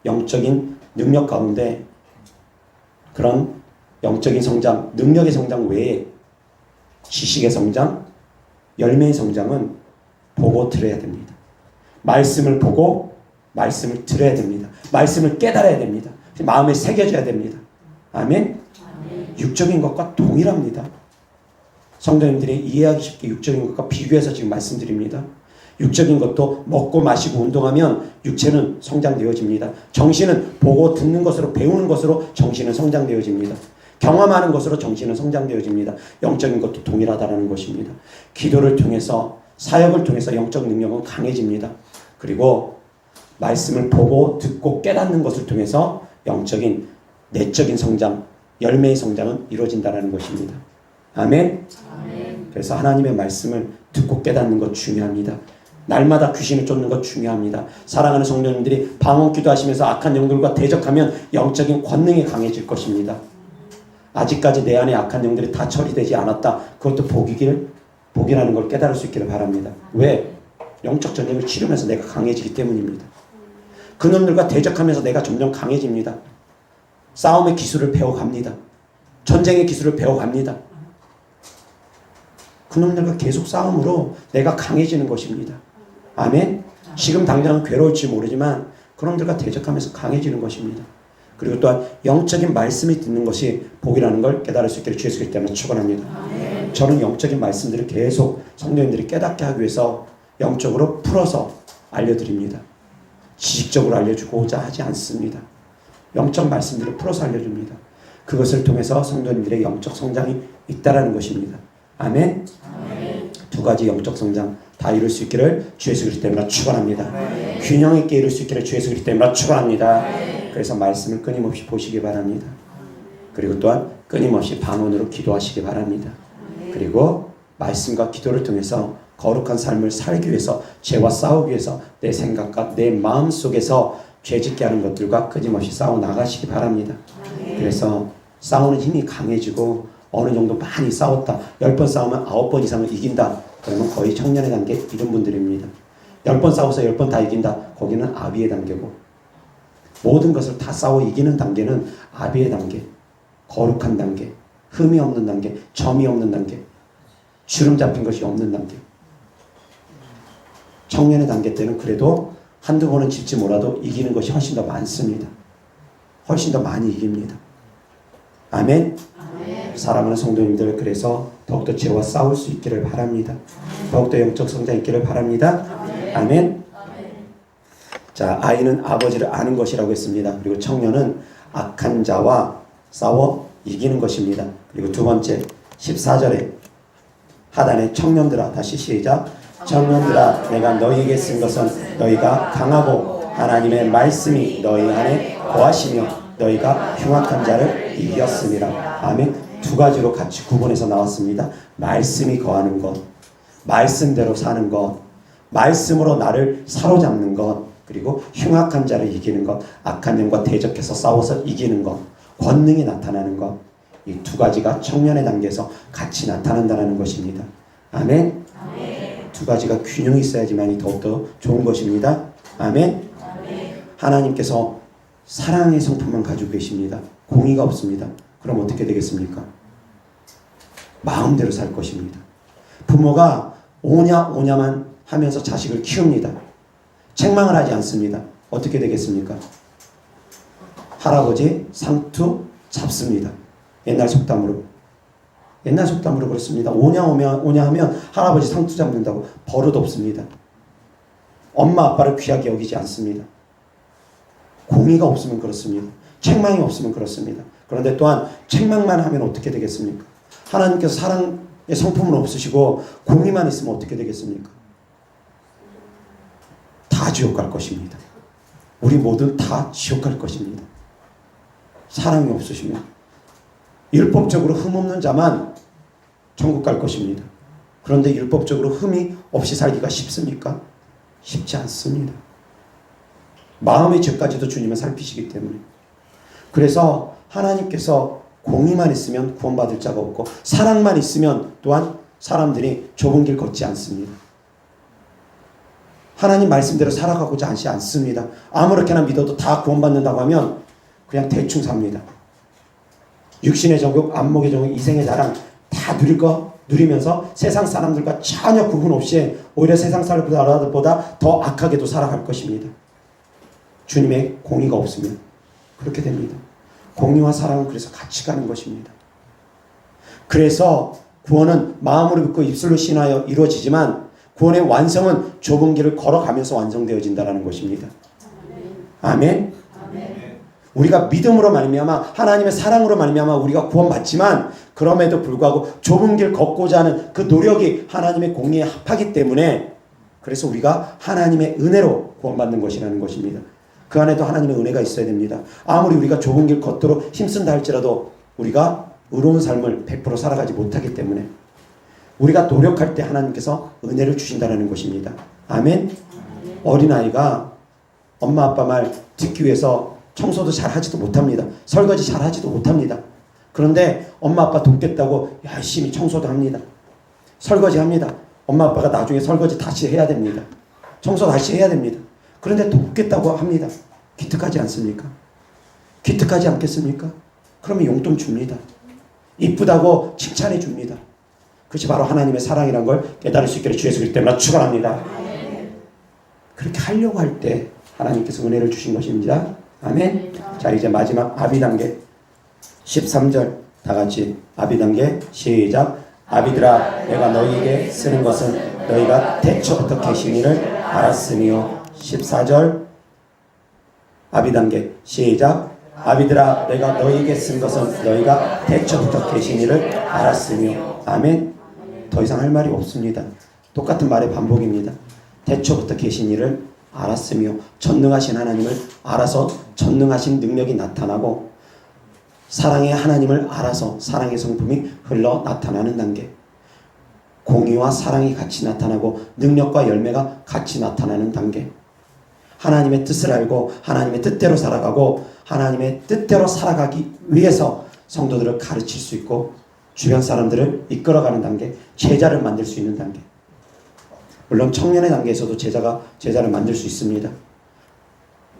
Speaker 1: 영적인 능력 가운데 그런 영적인 성장, 능력의 성장 외에 지식의 성장, 열매의 성장은 보고 들어야 됩니다. 말씀을 보고 말씀을 들어야 됩니다. 말씀을 깨달아야 됩니다. 마음에 새겨져야 됩니다. 아멘? 육적인 것과 동일합니다. 성도님들이 이해하기 쉽게 육적인 것과 비교해서 지금 말씀드립니다. 육적인 것도 먹고 마시고 운동하면 육체는 성장되어집니다. 정신은 보고 듣는 것으로 배우는 것으로 정신은 성장되어집니다. 경험하는 것으로 정신은 성장되어집니다. 영적인 것도 동일하다는 것입니다. 기도를 통해서 사역을 통해서 영적 능력은 강해집니다. 그리고 말씀을 보고 듣고 깨닫는 것을 통해서 영적인 내적인 성장, 열매의 성장은 이루어진다는 것입니다. 아멘? 그래서 하나님의 말씀을 듣고 깨닫는 것 중요합니다. 날마다 귀신을 쫓는 것 중요합니다. 사랑하는 성도님들이 방언 기도하시면서 악한 영들과 대적하면 영적인 권능이 강해질 것입니다. 아직까지 내 안에 악한 영들이 다 처리되지 않았다. 그것도 복이라는 걸 깨달을 수 있기를 바랍니다. 왜? 영적 전쟁을 치르면서 내가 강해지기 때문입니다. 그놈들과 대적하면서 내가 점점 강해집니다. 싸움의 기술을 배워갑니다. 전쟁의 기술을 배워갑니다. 그놈들과 계속 싸움으로 내가 강해지는 것입니다. 아멘? 지금 당장은 괴로울지 모르지만 그놈들과 대적하면서 강해지는 것입니다. 그리고 또한 영적인 말씀이 듣는 것이 복이라는 걸 깨달을 수 있기를 주 예수 그리스도 때문에 축원합니다. 저는 영적인 말씀들을 계속 성도님들이 깨닫게 하기 위해서 영적으로 풀어서 알려드립니다. 지식적으로 알려주고자 하지 않습니다. 영적 말씀들을 풀어서 알려줍니다. 그것을 통해서 성도님들의 영적 성장이 있다라는 것입니다. 아멘? 두 가지 영적 성장 다 이룰 수 있기를 주 예수 그리스도 때문에 축원합니다. 균형 있게 이룰 수 있기를 주 예수 그리스도 때문에 축원합니다. 그래서 말씀을 끊임없이 보시기 바랍니다. 그리고 또한 끊임없이 방언으로 기도하시기 바랍니다. 그리고 말씀과 기도를 통해서 거룩한 삶을 살기 위해서 죄와 싸우기 위해서 내 생각과 내 마음 속에서 죄짓게 하는 것들과 끊임없이 싸워 나가시기 바랍니다. 그래서 싸우는 힘이 강해지고 어느 정도 많이 싸웠다. 10번 싸우면 9번 이상을 이긴다. 그러면 거의 청년의 단계 이런 분들입니다. 10번 싸워서 10번 다 이긴다. 거기는 아비의 단계고 모든 것을 다 싸워 이기는 단계는 아비의 단계, 거룩한 단계, 흠이 없는 단계, 점이 없는 단계, 주름 잡힌 것이 없는 단계. 청년의 단계 때는 그래도 한두 번은 질지 몰라도 이기는 것이 훨씬 더 많습니다. 훨씬 더 많이 이깁니다. 아멘? 사랑하는 성도님들, 그래서 더욱더 죄와 싸울 수 있기를 바랍니다. 더욱더 영적 성장 있기를 바랍니다. 아멘? 자, 아이는 아버지를 아는 것이라고 했습니다. 그리고 청년은 악한 자와 싸워 이기는 것입니다. 그리고 두 번째 14절에 하단에 청년들아, 다시 시작. 청년들아, 내가 너희에게 쓴 것은 너희가 강하고 하나님의 말씀이 너희 안에 거하시며 너희가 흉악한 자를 이겼음이라. 아멘. 두 가지로 같이 구분해서 나왔습니다. 말씀이 거하는 것, 말씀대로 사는 것, 말씀으로 나를 사로잡는 것, 그리고 흉악한 자를 이기는 것, 악한 영과 대적해서 싸워서 이기는 것, 권능이 나타나는 것, 이 두 가지가 청년의 단계에서 같이 나타난다는 것입니다. 아멘. 두 가지가 균형이 있어야지만이 더욱더 좋은 것입니다. 아멘. 하나님께서 사랑의 성품만 가지고 계십니다. 공의가 없습니다. 그럼 어떻게 되겠습니까? 마음대로 살 것입니다. 부모가 오냐만 하면서 자식을 키웁니다. 책망을 하지 않습니다. 어떻게 되겠습니까? 할아버지 상투 잡습니다. 옛날 속담으로 그렇습니다. 오냐 하면 할아버지 상투 잡는다고 버릇 없습니다. 엄마 아빠를 귀하게 여기지 않습니다. 공의가 없으면 그렇습니다. 책망이 없으면 그렇습니다. 그런데 또한 책망만 하면 어떻게 되겠습니까? 하나님께서 사랑의 성품은 없으시고 공의만 있으면 어떻게 되겠습니까? 다 지옥 갈 것입니다. 우리 모두 다 지옥 갈 것입니다. 사랑이 없으시면 율법적으로 흠 없는 자만 천국 갈 것입니다. 그런데 율법적으로 흠이 없이 살기가 쉽습니까? 쉽지 않습니다. 마음의 죄까지도 주님은 살피시기 때문에. 그래서 하나님께서 공의만 있으면 구원받을 자가 없고 사랑만 있으면 또한 사람들이 좁은 길 걷지 않습니다. 하나님 말씀대로 살아가고자 하지 않습니다. 아무렇게나 믿어도 다 구원받는다고 하면 그냥 대충 삽니다. 육신의 정욕, 안목의 정욕, 이생의 자랑 다 누리면서 세상 사람들과 전혀 구분 없이 오히려 세상 사람들보다 더 악하게도 살아갈 것입니다. 주님의 공의가 없으면 그렇게 됩니다. 공의와 사랑은 그래서 같이 가는 것입니다. 그래서 구원은 마음으로 믿고 입술로 신하여 이루어지지만 구원의 완성은 좁은 길을 걸어가면서 완성되어진다는 것입니다. 아멘. 우리가 믿음으로 말미암아 하나님의 사랑으로 말미암아 우리가 구원받지만 그럼에도 불구하고 좁은 길 걷고자 하는 그 노력이 하나님의 공의에 합하기 때문에 그래서 우리가 하나님의 은혜로 구원받는 것이라는 것입니다. 그 안에도 하나님의 은혜가 있어야 됩니다. 아무리 우리가 좁은 길 걷도록 힘쓴다 할지라도 우리가 의로운 삶을 100% 살아가지 못하기 때문에 우리가 노력할 때 하나님께서 은혜를 주신다는 것입니다. 아멘. 어린아이가 엄마 아빠 말 듣기 위해서 청소도 잘 하지도 못합니다. 설거지 잘 하지도 못합니다. 그런데 엄마 아빠 돕겠다고 열심히 청소도 합니다. 설거지 합니다. 엄마 아빠가 나중에 설거지 다시 해야 됩니다. 청소 다시 해야 됩니다. 그런데 돕겠다고 합니다. 기특하지 않습니까? 기특하지 않겠습니까? 그러면 용돈 줍니다. 이쁘다고 칭찬해 줍니다. 그것이 바로 하나님의 사랑이라는 걸 깨달을 수 있기를 주 예수 그리스도 때문에 축원합니다. 그렇게 하려고 할 때 하나님께서 은혜를 주신 것입니다. 아멘. 자, 이제 마지막 아비 단계 13절 다 같이 아비 단계 시작. 아비들아 내가 너희에게 쓰는 것은 너희가 태초부터 계시니를 알았으며 14절 아비 단계 시작. 아비들아 내가 너희에게 쓴 것은 너희가 태초부터 계시니를 알았으며 아멘. 더 이상 할 말이 없습니다. 똑같은 말의 반복입니다. 태초부터 계시니를 알았으며 전능하신 하나님을 알아서 전능하신 능력이 나타나고 사랑의 하나님을 알아서 사랑의 성품이 흘러 나타나는 단계. 공의와 사랑이 같이 나타나고 능력과 열매가 같이 나타나는 단계. 하나님의 뜻을 알고 하나님의 뜻대로 살아가고 하나님의 뜻대로 살아가기 위해서 성도들을 가르칠 수 있고 주변 사람들을 이끌어가는 단계. 제자를 만들 수 있는 단계. 물론 청년의 단계에서도 제자를 만들 수 있습니다.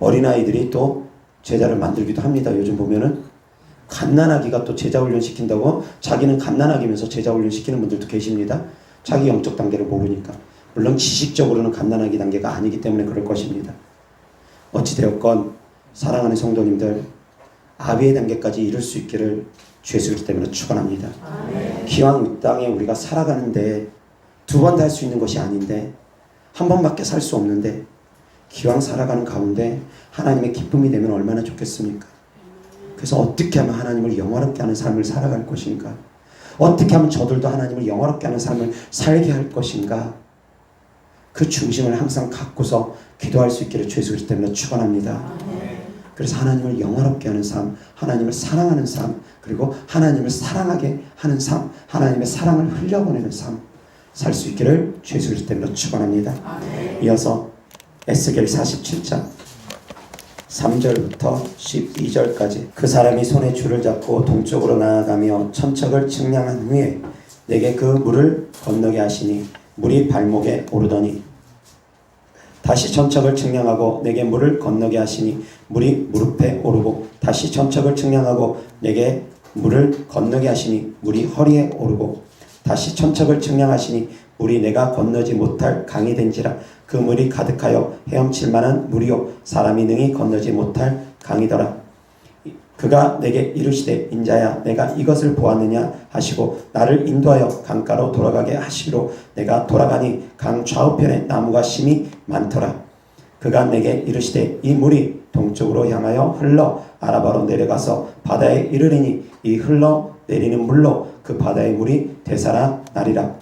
Speaker 1: 어린아이들이 또 제자를 만들기도 합니다. 요즘 보면은 갓난아기가 또 제자 훈련 시킨다고 자기는 갓난아기면서 제자 훈련 시키는 분들도 계십니다. 자기 영적 단계를 모르니까. 물론 지식적으로는 갓난아기 단계가 아니기 때문에 그럴 것입니다. 어찌되었건 사랑하는 성도님들 아비의 단계까지 이룰 수 있기를 주 예수 그리스도 때문에 축원합니다. 기왕 이 땅에 우리가 살아가는데 두 번 다 할 수 있는 것이 아닌데 한 번밖에 살 수 없는데 기왕 살아가는 가운데 하나님의 기쁨이 되면 얼마나 좋겠습니까? 그래서 어떻게 하면 하나님을 영화롭게 하는 삶을 살아갈 것인가? 어떻게 하면 저들도 하나님을 영화롭게 하는 삶을 살게 할 것인가? 그 중심을 항상 갖고서 기도할 수 있기를 주 예수 그리스도 때문에 축원합니다. 그래서 하나님을 영화롭게 하는 삶, 하나님을 사랑하는 삶, 그리고 하나님을 사랑하게 하는 삶, 하나님의 사랑을 흘려보내는 삶 살 수 있기를 주 예수 그리스도 때문에 축원합니다. 이어서 에스겔 47장 3절부터 12절까지 그 사람이 손에 줄을 잡고 동쪽으로 나아가며 천척을 측량한 후에 내게 그 물을 건너게 하시니 물이 발목에 오르더니 다시 천척을 측량하고 내게 물을 건너게 하시니 물이 무릎에 오르고 다시 천척을 측량하고 내게 물을 건너게 하시니 물이 허리에 오르고 다시 천척을 측량하시니 물이 내가 건너지 못할 강이 된지라 그 물이 가득하여 헤엄칠 만한 물이요 사람이 능히 건너지 못할 강이더라. 그가 내게 이르시되 인자야 내가 이것을 보았느냐 하시고 나를 인도하여 강가로 돌아가게 하시기로 내가 돌아가니 강 좌우편에 나무가 심이 많더라. 그가 내게 이르시되 이 물이 동쪽으로 향하여 흘러 아라바로 내려가서 바다에 이르리니 이 흘러 내리는 물로 그 바다의 물이 되살아나리라.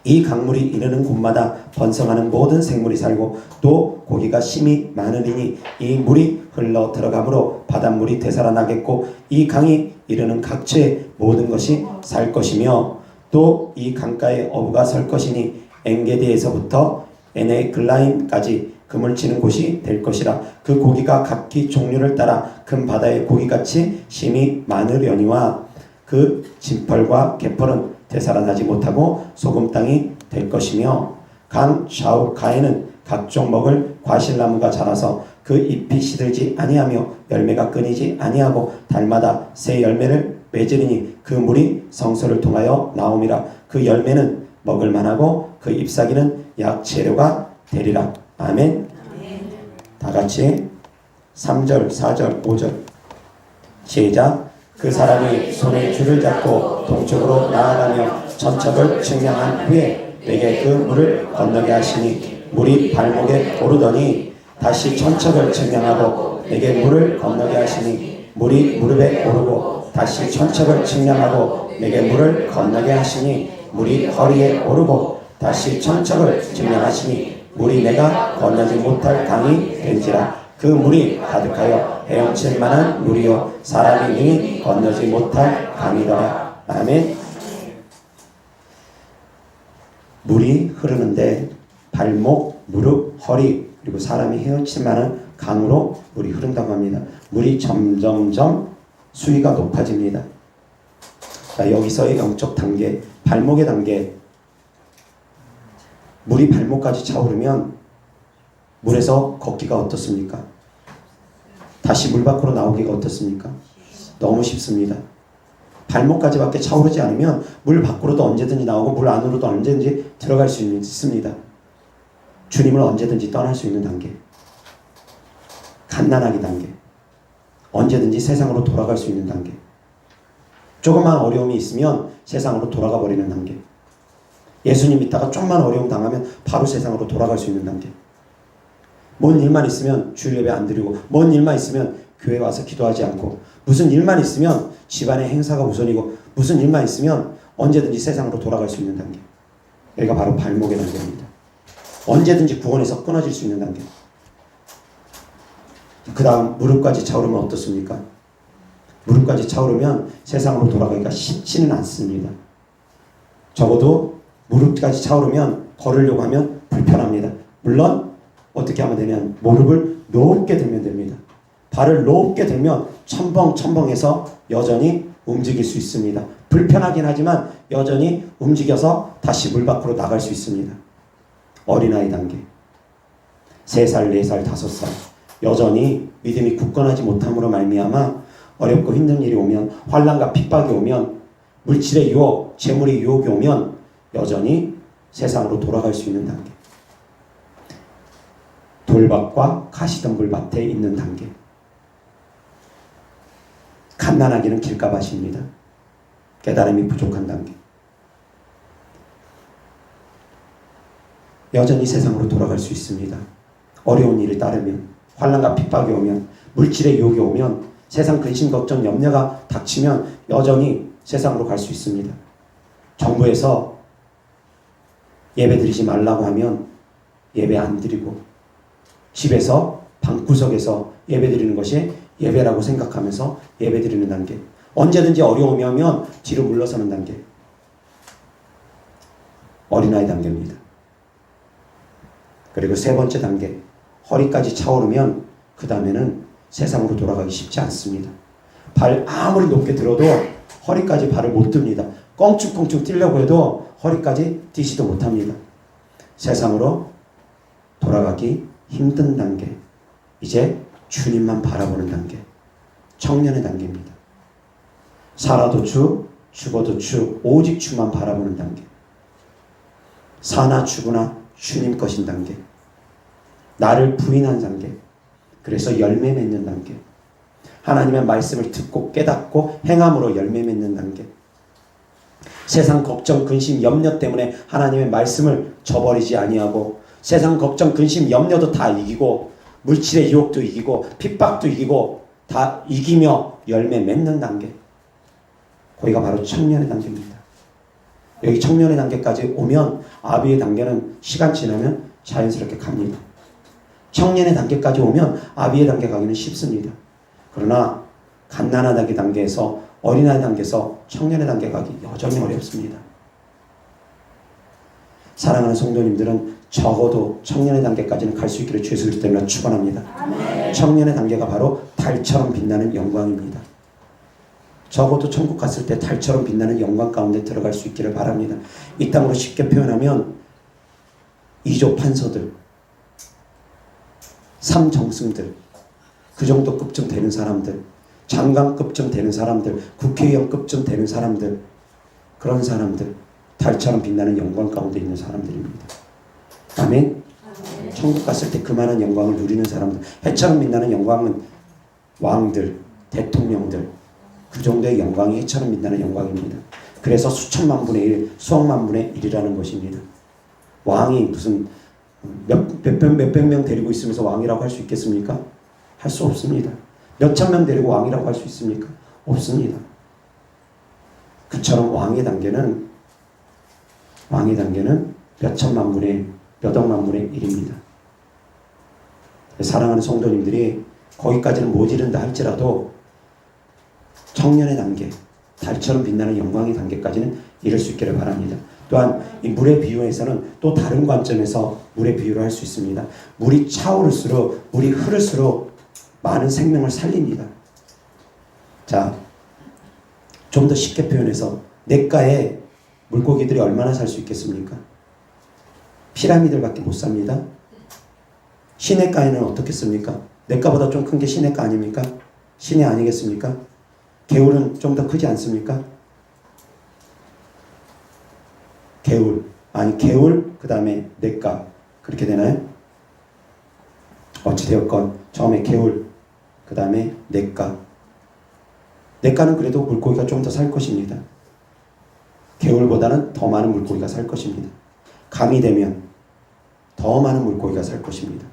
Speaker 1: 이 강물이 이르는 곳마다 번성하는 모든 생물이 살고 또 고기가 심이 많으리니 이 물이 흘러 들어가므로 바닷물이 되살아나겠고 이 강이 이르는 각처의 모든 것이 살 것이며 또 이 강가에 어부가 설 것이니 엔게디에서부터 에네글라임까지 금을 치는 곳이 될 것이라. 그 고기가 각기 종류를 따라 큰 바다의 고기같이 심이 많으려니와 그 진펄과 개펄은 되살아나지 못하고 소금 땅이 될 것이며 강 좌우가에는 각종 먹을 과실나무가 자라서 그 잎이 시들지 아니하며 열매가 끊이지 아니하고 달마다 새 열매를 맺으리니 그 물이 성소를 통하여 나옴이라. 그 열매는 먹을 만하고 그 잎사귀는 약 재료가 되리라. 아멘. 다 같이 3절, 4절, 5절 시작. 그 사람이 손에 줄을 잡고 동쪽으로 나아가며 천척을 측량한 후에 내게 그 물을 건너게 하시니 물이 발목에 오르더니 다시 천척을 측량하고 내게 물을 건너게 하시니 물이 무릎에 오르고 다시 천척을 측량하고 내게 물을 건너게 하시니 물이 허리에 오르고 다시 천척을 측량하시니 물이 내가 건너지 못할 강이 된지라. 그 물이 가득하여 헤엄칠 만한 물이요 사람이 능히 건너지 못할 강이더라. 아멘. 물이 흐르는데 발목, 무릎, 허리 그리고 사람이 헤엄칠 만한 강으로 물이 흐른다고 합니다. 물이 점점점 수위가 높아집니다. 자, 여기서의 영적 단계, 발목의 단계. 물이 발목까지 차오르면 물에서 걷기가 어떻습니까? 다시 물 밖으로 나오기가 어떻습니까? 너무 쉽습니다. 발목까지밖에 차오르지 않으면 물 밖으로도 언제든지 나오고 물 안으로도 언제든지 들어갈 수 있습니다. 주님을 언제든지 떠날 수 있는 단계. 갓난아기 단계. 언제든지 세상으로 돌아갈 수 있는 단계. 조그만 어려움이 있으면 세상으로 돌아가 버리는 단계. 예수님 믿다가 조금만 어려움 당하면 바로 세상으로 돌아갈 수 있는 단계. 뭔 일만 있으면 주일 예배 안 드리고, 뭔 일만 있으면 교회 와서 기도하지 않고, 무슨 일만 있으면 집안의 행사가 우선이고, 무슨 일만 있으면 언제든지 세상으로 돌아갈 수 있는 단계. 여기가 바로 발목의 단계입니다. 언제든지 구원에서 끊어질 수 있는 단계. 그 다음 무릎까지 차오르면 어떻습니까? 무릎까지 차오르면 세상으로 돌아가기가 쉽지는 않습니다. 적어도 무릎까지 차오르면 걸으려고 하면 불편합니다. 물론 어떻게 하면 되냐면 무릎을 높게 들면 됩니다. 발을 높게 들면 첨벙첨벙해서 여전히 움직일 수 있습니다. 불편하긴 하지만 여전히 움직여서 다시 물 밖으로 나갈 수 있습니다. 어린아이 단계 3살, 4살, 5살 여전히 믿음이 굳건하지 못함으로 말미암아 어렵고 힘든 일이 오면, 환난과 핍박이 오면, 물질의 유혹, 재물의 유혹이 오면 여전히 세상으로 돌아갈 수 있는 단계. 돌밭과 가시덤불밭에 있는 단계. 갓난아기는 길가밭입니다. 깨달음이 부족한 단계. 여전히 세상으로 돌아갈 수 있습니다. 어려운 일이 따르면, 환난과 핍박이 오면, 물질의 유혹이 오면, 세상 근심, 걱정, 염려가 닥치면 여전히 세상으로 갈 수 있습니다. 정부에서 예배 드리지 말라고 하면 예배 안 드리고, 집에서 방구석에서 예배 드리는 것이 예배라고 생각하면서 예배 드리는 단계. 언제든지 어려움이 오면 뒤로 물러서는 단계. 어린아이 단계입니다. 그리고 3번째 단계, 허리까지 차오르면 그 다음에는 세상으로 돌아가기 쉽지 않습니다. 발 아무리 높게 들어도 허리까지 발을 못 듭니다. 껑충껑충 뛰려고 해도 허리까지 뛰지도 못합니다. 세상으로 돌아가기 힘든 단계. 이제 주님만 바라보는 단계. 청년의 단계입니다. 살아도 주, 죽어도 주, 오직 주만 바라보는 단계. 사나 죽으나 주님 것인 단계. 나를 부인한 단계. 그래서 열매 맺는 단계. 하나님의 말씀을 듣고 깨닫고 행함으로 열매 맺는 단계. 세상 걱정, 근심, 염려 때문에 하나님의 말씀을 저버리지 아니하고, 세상 걱정, 근심, 염려도 다 이기고, 물질의 유혹도 이기고, 핍박도 이기고, 다 이기며 열매 맺는 단계. 거기가 바로 청년의 단계입니다. 여기 청년의 단계까지 오면 아비의 단계는 시간 지나면 자연스럽게 갑니다. 청년의 단계까지 오면 아비의 단계 가기는 쉽습니다. 그러나 갓난아기 단계에서, 어린아이 단계에서 청년의 단계 가기 여전히 어렵습니다. 사랑하는 성도님들은 적어도 청년의 단계까지는 갈 수 있기를 주 예수 그리스도 때문에 축원합니다. 청년의 단계가 바로 달처럼 빛나는 영광입니다. 적어도 천국 갔을 때 달처럼 빛나는 영광 가운데 들어갈 수 있기를 바랍니다. 이 땅으로 쉽게 표현하면 2조 판서들, 이삼정승들, 그 정도 급쯤 되는 사람들, 장관급쯤 되는 사람들, 국회의원급쯤 되는 사람들, 그런 사람들, 달처럼 빛나는 영광 가운데 있는 사람들입니다. 아멘. 천국 갔을 때 그만한 영광을 누리는 사람들, 해처럼 빛나는 영광은 왕들, 대통령들, 그 정도의 영광이 해처럼 빛나는 영광입니다. 그래서 수천만 분의 1, 수억만 분의 1이라는 것입니다. 왕이 무슨 몇백 명 데리고 있으면서 왕이라고 할 수 있겠습니까? 할 수 없습니다. 몇천 명 데리고 왕이라고 할 수 있습니까? 없습니다. 그처럼 왕의 단계는 몇천만 분의, 몇억만 분의 1입니다. 사랑하는 성도님들이 거기까지는 못 이른다 할지라도 청년의 단계, 달처럼 빛나는 영광의 단계까지는 이룰 수 있기를 바랍니다. 또한 이 물의 비유에서는 또 다른 관점에서 물의 비유를 할 수 있습니다. 물이 차오를수록, 물이 흐를수록 많은 생명을 살립니다. 자, 좀 더 쉽게 표현해서 냇가에 물고기들이 얼마나 살 수 있겠습니까? 피라미들밖에 못 삽니다. 시냇가에는 어떻겠습니까? 냇가보다 좀 큰 게 시냇가 아닙니까? 시내 아니겠습니까? 개울은 좀 더 크지 않습니까? 개울, 그 다음에 냇가, 그렇게 되나요? 어찌되었건 처음에 개울, 그 다음에 냇가. 냇가는 그래도 물고기가 좀 더 살 것입니다. 개울보다는 더 많은 물고기가 살 것입니다. 강이 되면 더 많은 물고기가 살 것입니다.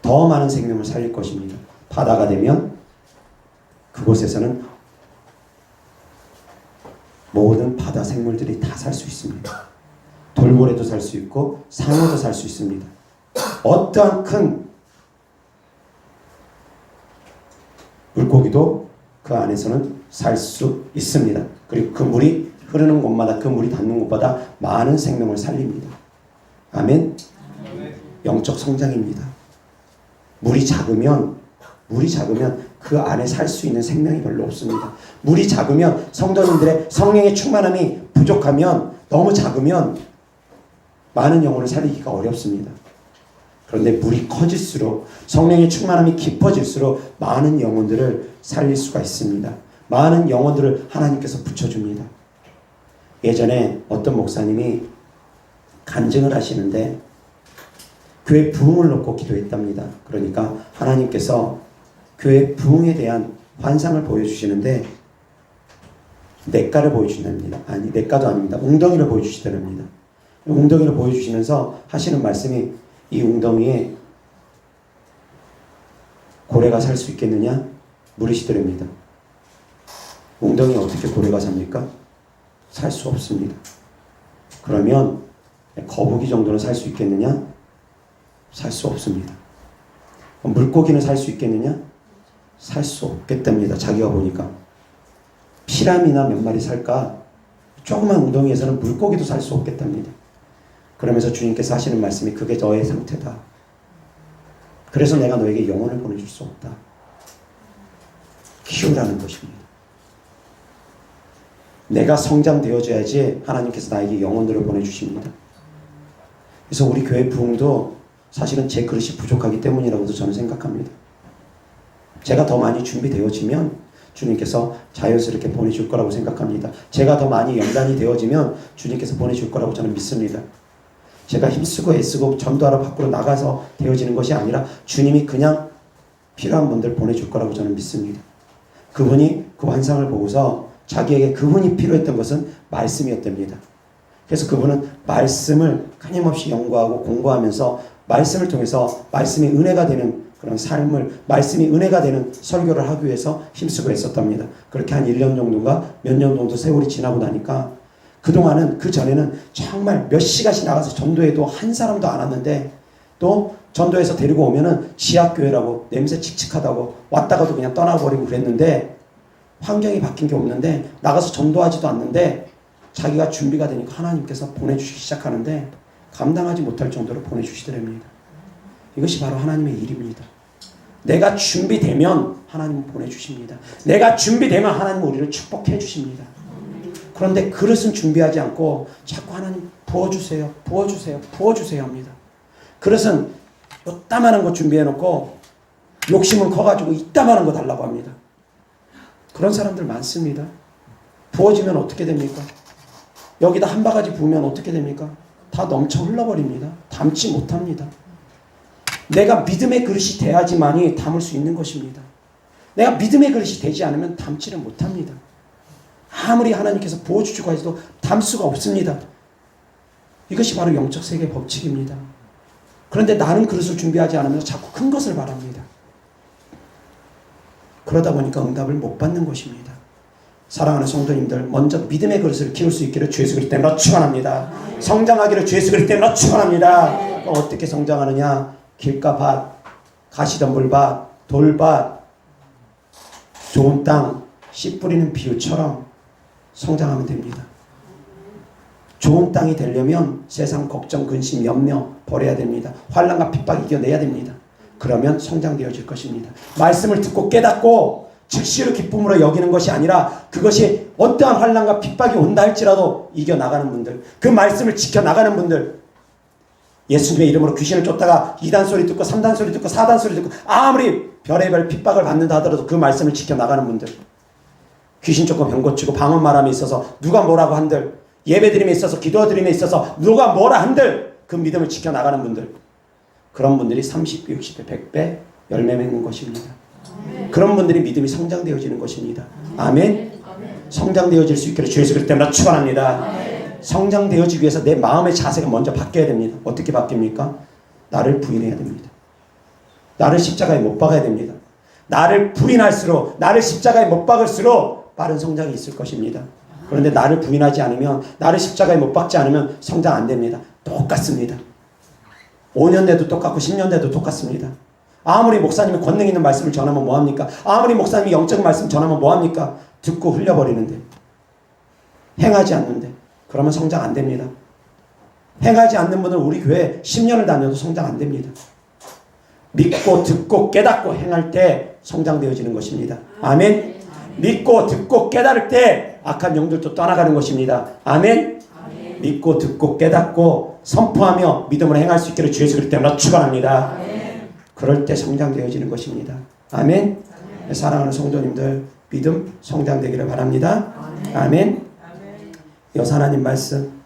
Speaker 1: 더 많은 생명을 살릴 것입니다. 바다가 되면 그곳에서는 모든 바다 생물들이 다 살 수 있습니다. 돌고래도 살 수 있고 상어도 살 수 있습니다. 어떠한 큰 물고기도 그 안에서는 살 수 있습니다. 그리고 그 물이 흐르는 곳마다, 그 물이 닿는 곳마다 많은 생명을 살립니다. 아멘. 영적 성장입니다. 물이 작으면 그 안에 살 수 있는 생명이 별로 없습니다. 물이 작으면, 성도님들의 성령의 충만함이 부족하면, 너무 작으면 많은 영혼을 살리기가 어렵습니다. 그런데 물이 커질수록, 성령의 충만함이 깊어질수록 많은 영혼들을 살릴 수가 있습니다. 많은 영혼들을 하나님께서 붙여줍니다. 예전에 어떤 목사님이 간증을 하시는데 교회 부흥을 놓고 기도했답니다. 그러니까 하나님께서 교회 부흥에 대한 환상을 보여주시는데 냇가를 보여주신답니다. 아니, 냇가도 아닙니다. 웅덩이를 보여주시더랍니다. 웅덩이를 보여주시면서 하시는 말씀이, 이 웅덩이에 고래가 살 수 있겠느냐 물으시더랍니다. 웅덩이에 어떻게 고래가 삽니까? 살 수 없습니다. 그러면 거북이 정도는 살 수 있겠느냐? 살 수 없습니다. 물고기는 살 수 있겠느냐? 살 수 없겠답니다. 자기가 보니까. 피라미나 몇 마리 살까? 조그만 웅덩이에서는 물고기도 살 수 없겠답니다. 그러면서 주님께서 하시는 말씀이, 그게 너의 상태다. 그래서 내가 너에게 영혼을 보내줄 수 없다. 키우라는 것입니다. 내가 성장되어져야지 하나님께서 나에게 영혼들을 보내주십니다. 그래서 우리 교회 부흥도 사실은 제 그릇이 부족하기 때문이라고도 저는 생각합니다. 제가 더 많이 준비되어지면 주님께서 자연스럽게 보내줄 거라고 생각합니다. 제가 더 많이 연단이 되어지면 주님께서 보내줄 거라고 저는 믿습니다. 제가 힘쓰고 애쓰고 전도하러 밖으로 나가서 되어지는 것이 아니라 주님이 그냥 필요한 분들 보내줄 거라고 저는 믿습니다. 그분이 그 환상을 보고서 자기에게 그분이 필요했던 것은 말씀이었답니다. 그래서 그분은 말씀을 끊임없이 연구하고 공부하면서 말씀을 통해서 말씀이 은혜가 되는 그런 삶을, 말씀이 은혜가 되는 설교를 하기 위해서 힘쓰고 했었답니다. 그렇게 한 1년 정도인가 몇 년 정도 세월이 지나고 나니까 그동안은, 그 전에는 정말 몇 시간씩 나가서 전도해도 한 사람도 안 왔는데, 또 전도해서 데리고 오면은 지하교회라고 냄새 칙칙하다고 왔다가도 그냥 떠나버리고 그랬는데, 환경이 바뀐 게 없는데, 나가서 전도하지도 않는데 자기가 준비가 되니까 하나님께서 보내주시기 시작하는데 감당하지 못할 정도로 보내주시더랍니다. 이것이 바로 하나님의 일입니다. 내가 준비되면 하나님은 보내주십니다. 내가 준비되면 하나님은 우리를 축복해 주십니다. 그런데 그릇은 준비하지 않고 자꾸 하나님 부어주세요, 부어주세요, 부어주세요 합니다. 그릇은 요따만한 거 준비해 놓고 욕심은 커가지고 이따만한 거 달라고 합니다. 그런 사람들 많습니다. 부어지면 어떻게 됩니까? 여기다 한 바가지 부으면 어떻게 됩니까? 다 넘쳐 흘러버립니다. 담지 못합니다. 내가 믿음의 그릇이 돼야지만이 담을 수 있는 것입니다. 내가 믿음의 그릇이 되지 않으면 담지를 못합니다. 아무리 하나님께서 부어주시고 해도 담을 수가 없습니다. 이것이 바로 영적 세계의 법칙입니다. 그런데 나는 그릇을 준비하지 않으면서 자꾸 큰 것을 바랍니다. 그러다 보니까 응답을 못 받는 것입니다. 사랑하는 성도님들, 먼저 믿음의 그릇을 키울 수 있기를 주 예수 그리스도 이름으로 축원합니다. 성장하기를 주 예수 그리스도 이름으로 축원합니다. 어떻게 성장하느냐? 길가밭, 가시덤불밭, 돌밭, 좋은 땅, 씨 뿌리는 비유처럼 성장하면 됩니다. 좋은 땅이 되려면 세상 걱정, 근심, 염려 버려야 됩니다. 환난과 핍박 이겨내야 됩니다. 그러면 성장되어질 것입니다. 말씀을 듣고 깨닫고 즉시로 기쁨으로 여기는 것이 아니라 그것이 어떠한 환난과 핍박이 온다 할지라도 이겨나가는 분들, 그 말씀을 지켜나가는 분들, 예수님의 이름으로 귀신을 쫓다가 2단 소리 듣고 3단 소리 듣고 4단 소리 듣고 아무리 별의별 핍박을 받는다 하더라도 그 말씀을 지켜나가는 분들, 귀신 쫓고 병 고치고 방언 말함에 있어서 누가 뭐라고 한들, 예배드림에 있어서 기도드림에 있어서 누가 뭐라 한들 그 믿음을 지켜나가는 분들, 그런 분들이 30배, 60배, 100배 열매 맺는 것입니다. 그런 분들이 믿음이 성장되어지는 것입니다. 아멘. 성장되어질 수 있기를 주 예수 그리스도 때문에 축원합니다. 성장되어지기 위해서 내 마음의 자세가 먼저 바뀌어야 됩니다. 어떻게 바뀝니까? 나를 부인해야 됩니다. 나를 십자가에 못 박아야 됩니다. 나를 부인할수록, 나를 십자가에 못 박을수록 빠른 성장이 있을 것입니다. 그런데 나를 부인하지 않으면, 나를 십자가에 못 박지 않으면 성장 안 됩니다. 똑같습니다. 5년 돼도 똑같고 10년 돼도 똑같습니다. 아무리 목사님이 권능 있는 말씀을 전하면 뭐합니까? 아무리 목사님이 영적 말씀 전하면 뭐합니까? 듣고 흘려버리는데, 행하지 않는데, 그러면 성장 안 됩니다. 행하지 않는 분은 우리 교회 10년을 다녀도 성장 안 됩니다. 믿고 듣고 깨닫고 행할 때 성장되어지는 것입니다. 아멘. 믿고 듣고 깨달을 때 악한 영들도 떠나가는 것입니다. 아멘. 믿고 듣고 깨닫고 선포하며 믿음으로 행할 수 있기를 주 예수 그리스도 이름으로 축원합니다. 그럴 때 성장되어지는 것입니다. 아멘. 사랑하는 성도님들, 믿음 성장되기를 바랍니다. 아멘. 여호와 하나님 말씀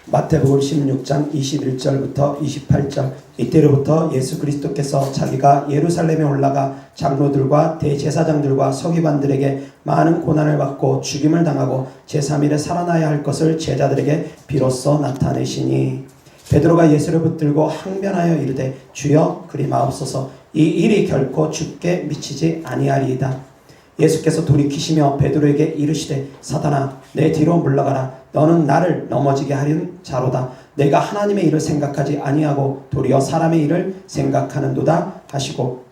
Speaker 1: 마태복음 16장 21절부터 28절. 이때로부터 예수 그리스도께서 자기가 예루살렘에 올라가 장로들과 대제사장들과 서기관들에게 많은 고난을 받고 죽임을 당하고 제3일에 살아나야 할 것을 제자들에게 비로소 나타내시니, 베드로가 예수를 붙들고 항변하여 이르되 주여 그리 마옵소서, 이 일이 결코 주께 미치지 아니하리이다. 예수께서 돌이키시며 베드로에게 이르시되 사단아 내 뒤로 물러가라. 너는 나를 넘어지게 하려는 자로다. 내가 하나님의 일을 생각하지 아니하고 도리어 사람의 일을 생각하는도다 하시고,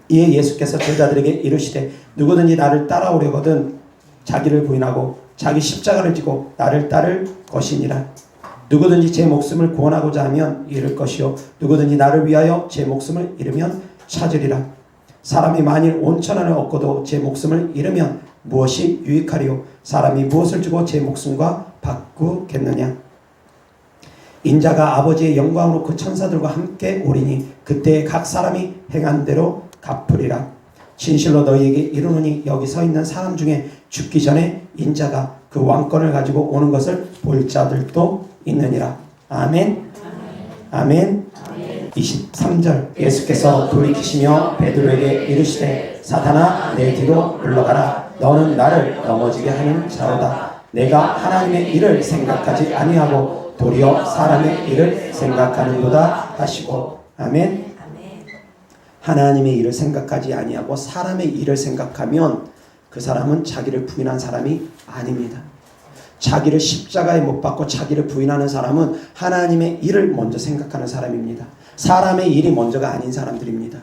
Speaker 1: 이에 예수께서 제자들에게 이르시되 누구든지 나를 따라오려거든 자기를 부인하고 자기 십자가를 지고 나를 따를 것이니라. 누구든지 제 목숨을 구원하고자 하면 잃을 것이요 누구든지 나를 위하여 제 목숨을 잃으면 찾으리라. 사람이 만일 온 천하를 얻고도 제 목숨을 잃으면 무엇이 유익하리요? 사람이 무엇을 주고 제 목숨과 바꾸겠느냐? 인자가 아버지의 영광으로 그 천사들과 함께 오리니 그때 각 사람이 행한 대로 갚으리라. 진실로 너희에게 이르노니 여기 서 있는 사람 중에 죽기 전에 인자가 그 왕권을 가지고 오는 것을 볼 자들도 있느니라. 아멘. 아멘. 23절. 예수께서 돌이키시며 베드로에게 이르시되 사탄아 내 뒤로 물러가라. 너는 나를 넘어지게 하는 자로다. 내가 하나님의 일을 생각하지 아니하고 도리어 사람의 일을 생각하는도다 하시고. 아멘. 하나님의 일을 생각하지 아니하고 사람의 일을 생각하면 그 사람은 자기를 부인한 사람이 아닙니다. 자기를 십자가에 못 박고 자기를 부인하는 사람은 하나님의 일을 먼저 생각하는 사람입니다. 사람의 일이 먼저가 아닌 사람들입니다.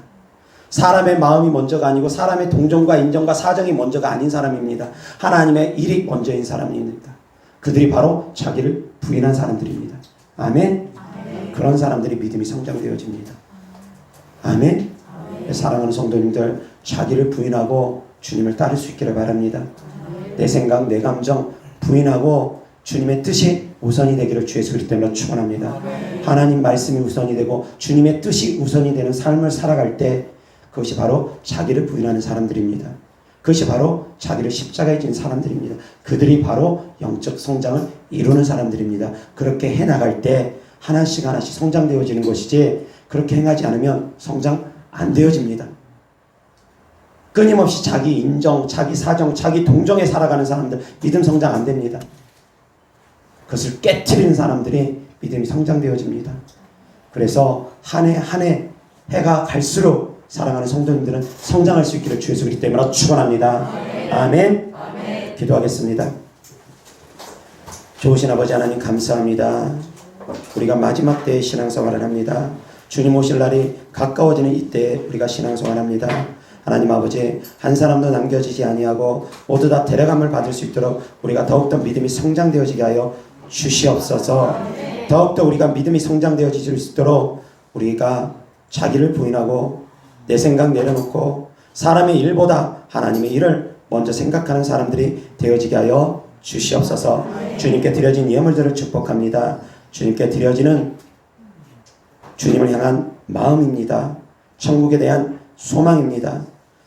Speaker 1: 사람의 마음이 먼저가 아니고 사람의 동정과 인정과 사정이 먼저가 아닌 사람입니다. 하나님의 일이 먼저인 사람입니다. 그들이 바로 자기를 부인한 사람들입니다. 아멘. 그런 사람들이 믿음이 성장되어집니다. 아멘. 사랑하는 성도님들, 자기를 부인하고 주님을 따를 수 있기를 바랍니다. 내 생각, 내 감정 부인하고 주님의 뜻이 우선이 되기를 주 예수 그리스도 이름으로 축원합니다. 하나님 말씀이 우선이 되고 주님의 뜻이 우선이 되는 삶을 살아갈 때 그것이 바로 자기를 부인하는 사람들입니다. 그것이 바로 자기를 십자가에 진 사람들입니다. 그들이 바로 영적 성장을 이루는 사람들입니다. 그렇게 해나갈 때 하나씩 하나씩 성장되어지는 것이지 그렇게 행하지 않으면 성장 안 되어집니다. 끊임없이 자기 인정, 자기 사정, 자기 동정에 살아가는 사람들 믿음 성장 안 됩니다. 그것을 깨트리는 사람들이 믿음이 성장되어집니다. 그래서 한 해 한 해 해가 갈수록 사랑하는 성도님들은 성장할 수 있기를 주의 그리스도 이름으로 축원합니다. 아멘. 아멘. 기도하겠습니다. 좋으신 아버지 하나님 감사합니다. 우리가 마지막 때에 신앙생활을 합니다. 주님 오실 날이 가까워지는 이때에 우리가 신앙생활합니다. 하나님 아버지 한 사람도 남겨지지 아니하고 모두 다 데려감을 받을 수 있도록 우리가 더욱더 믿음이 성장되어지게 하여 주시옵소서. 더욱더 우리가 믿음이 성장되어질 수 있도록 우리가 자기를 부인하고 내 생각 내려놓고 사람의 일보다 하나님의 일을 먼저 생각하는 사람들이 되어지게 하여 주시옵소서. 주님께 드려진 예물들을 축복합니다. 주님께 드려지는 주님을 향한 마음입니다. 천국에 대한 소망입니다.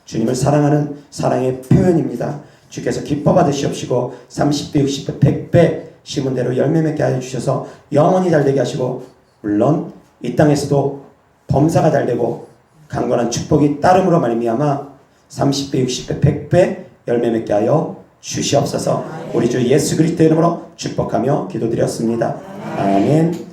Speaker 1: 주님을 사랑하는 사랑의 표현입니다. 주께서 기뻐 받으시옵시고 30배, 60배, 100배 심은 대로 열매 맺게 하여 주셔서 영원히 잘되게 하시고 물론 이 땅에서도 범사가 잘되고 강건한 축복이 따름으로 말미암아 30배, 60배, 100배 열매 맺게 하여 주시옵소서. 우리 주 예수 그리스도 이름으로 축복하며 기도드렸습니다. 아멘.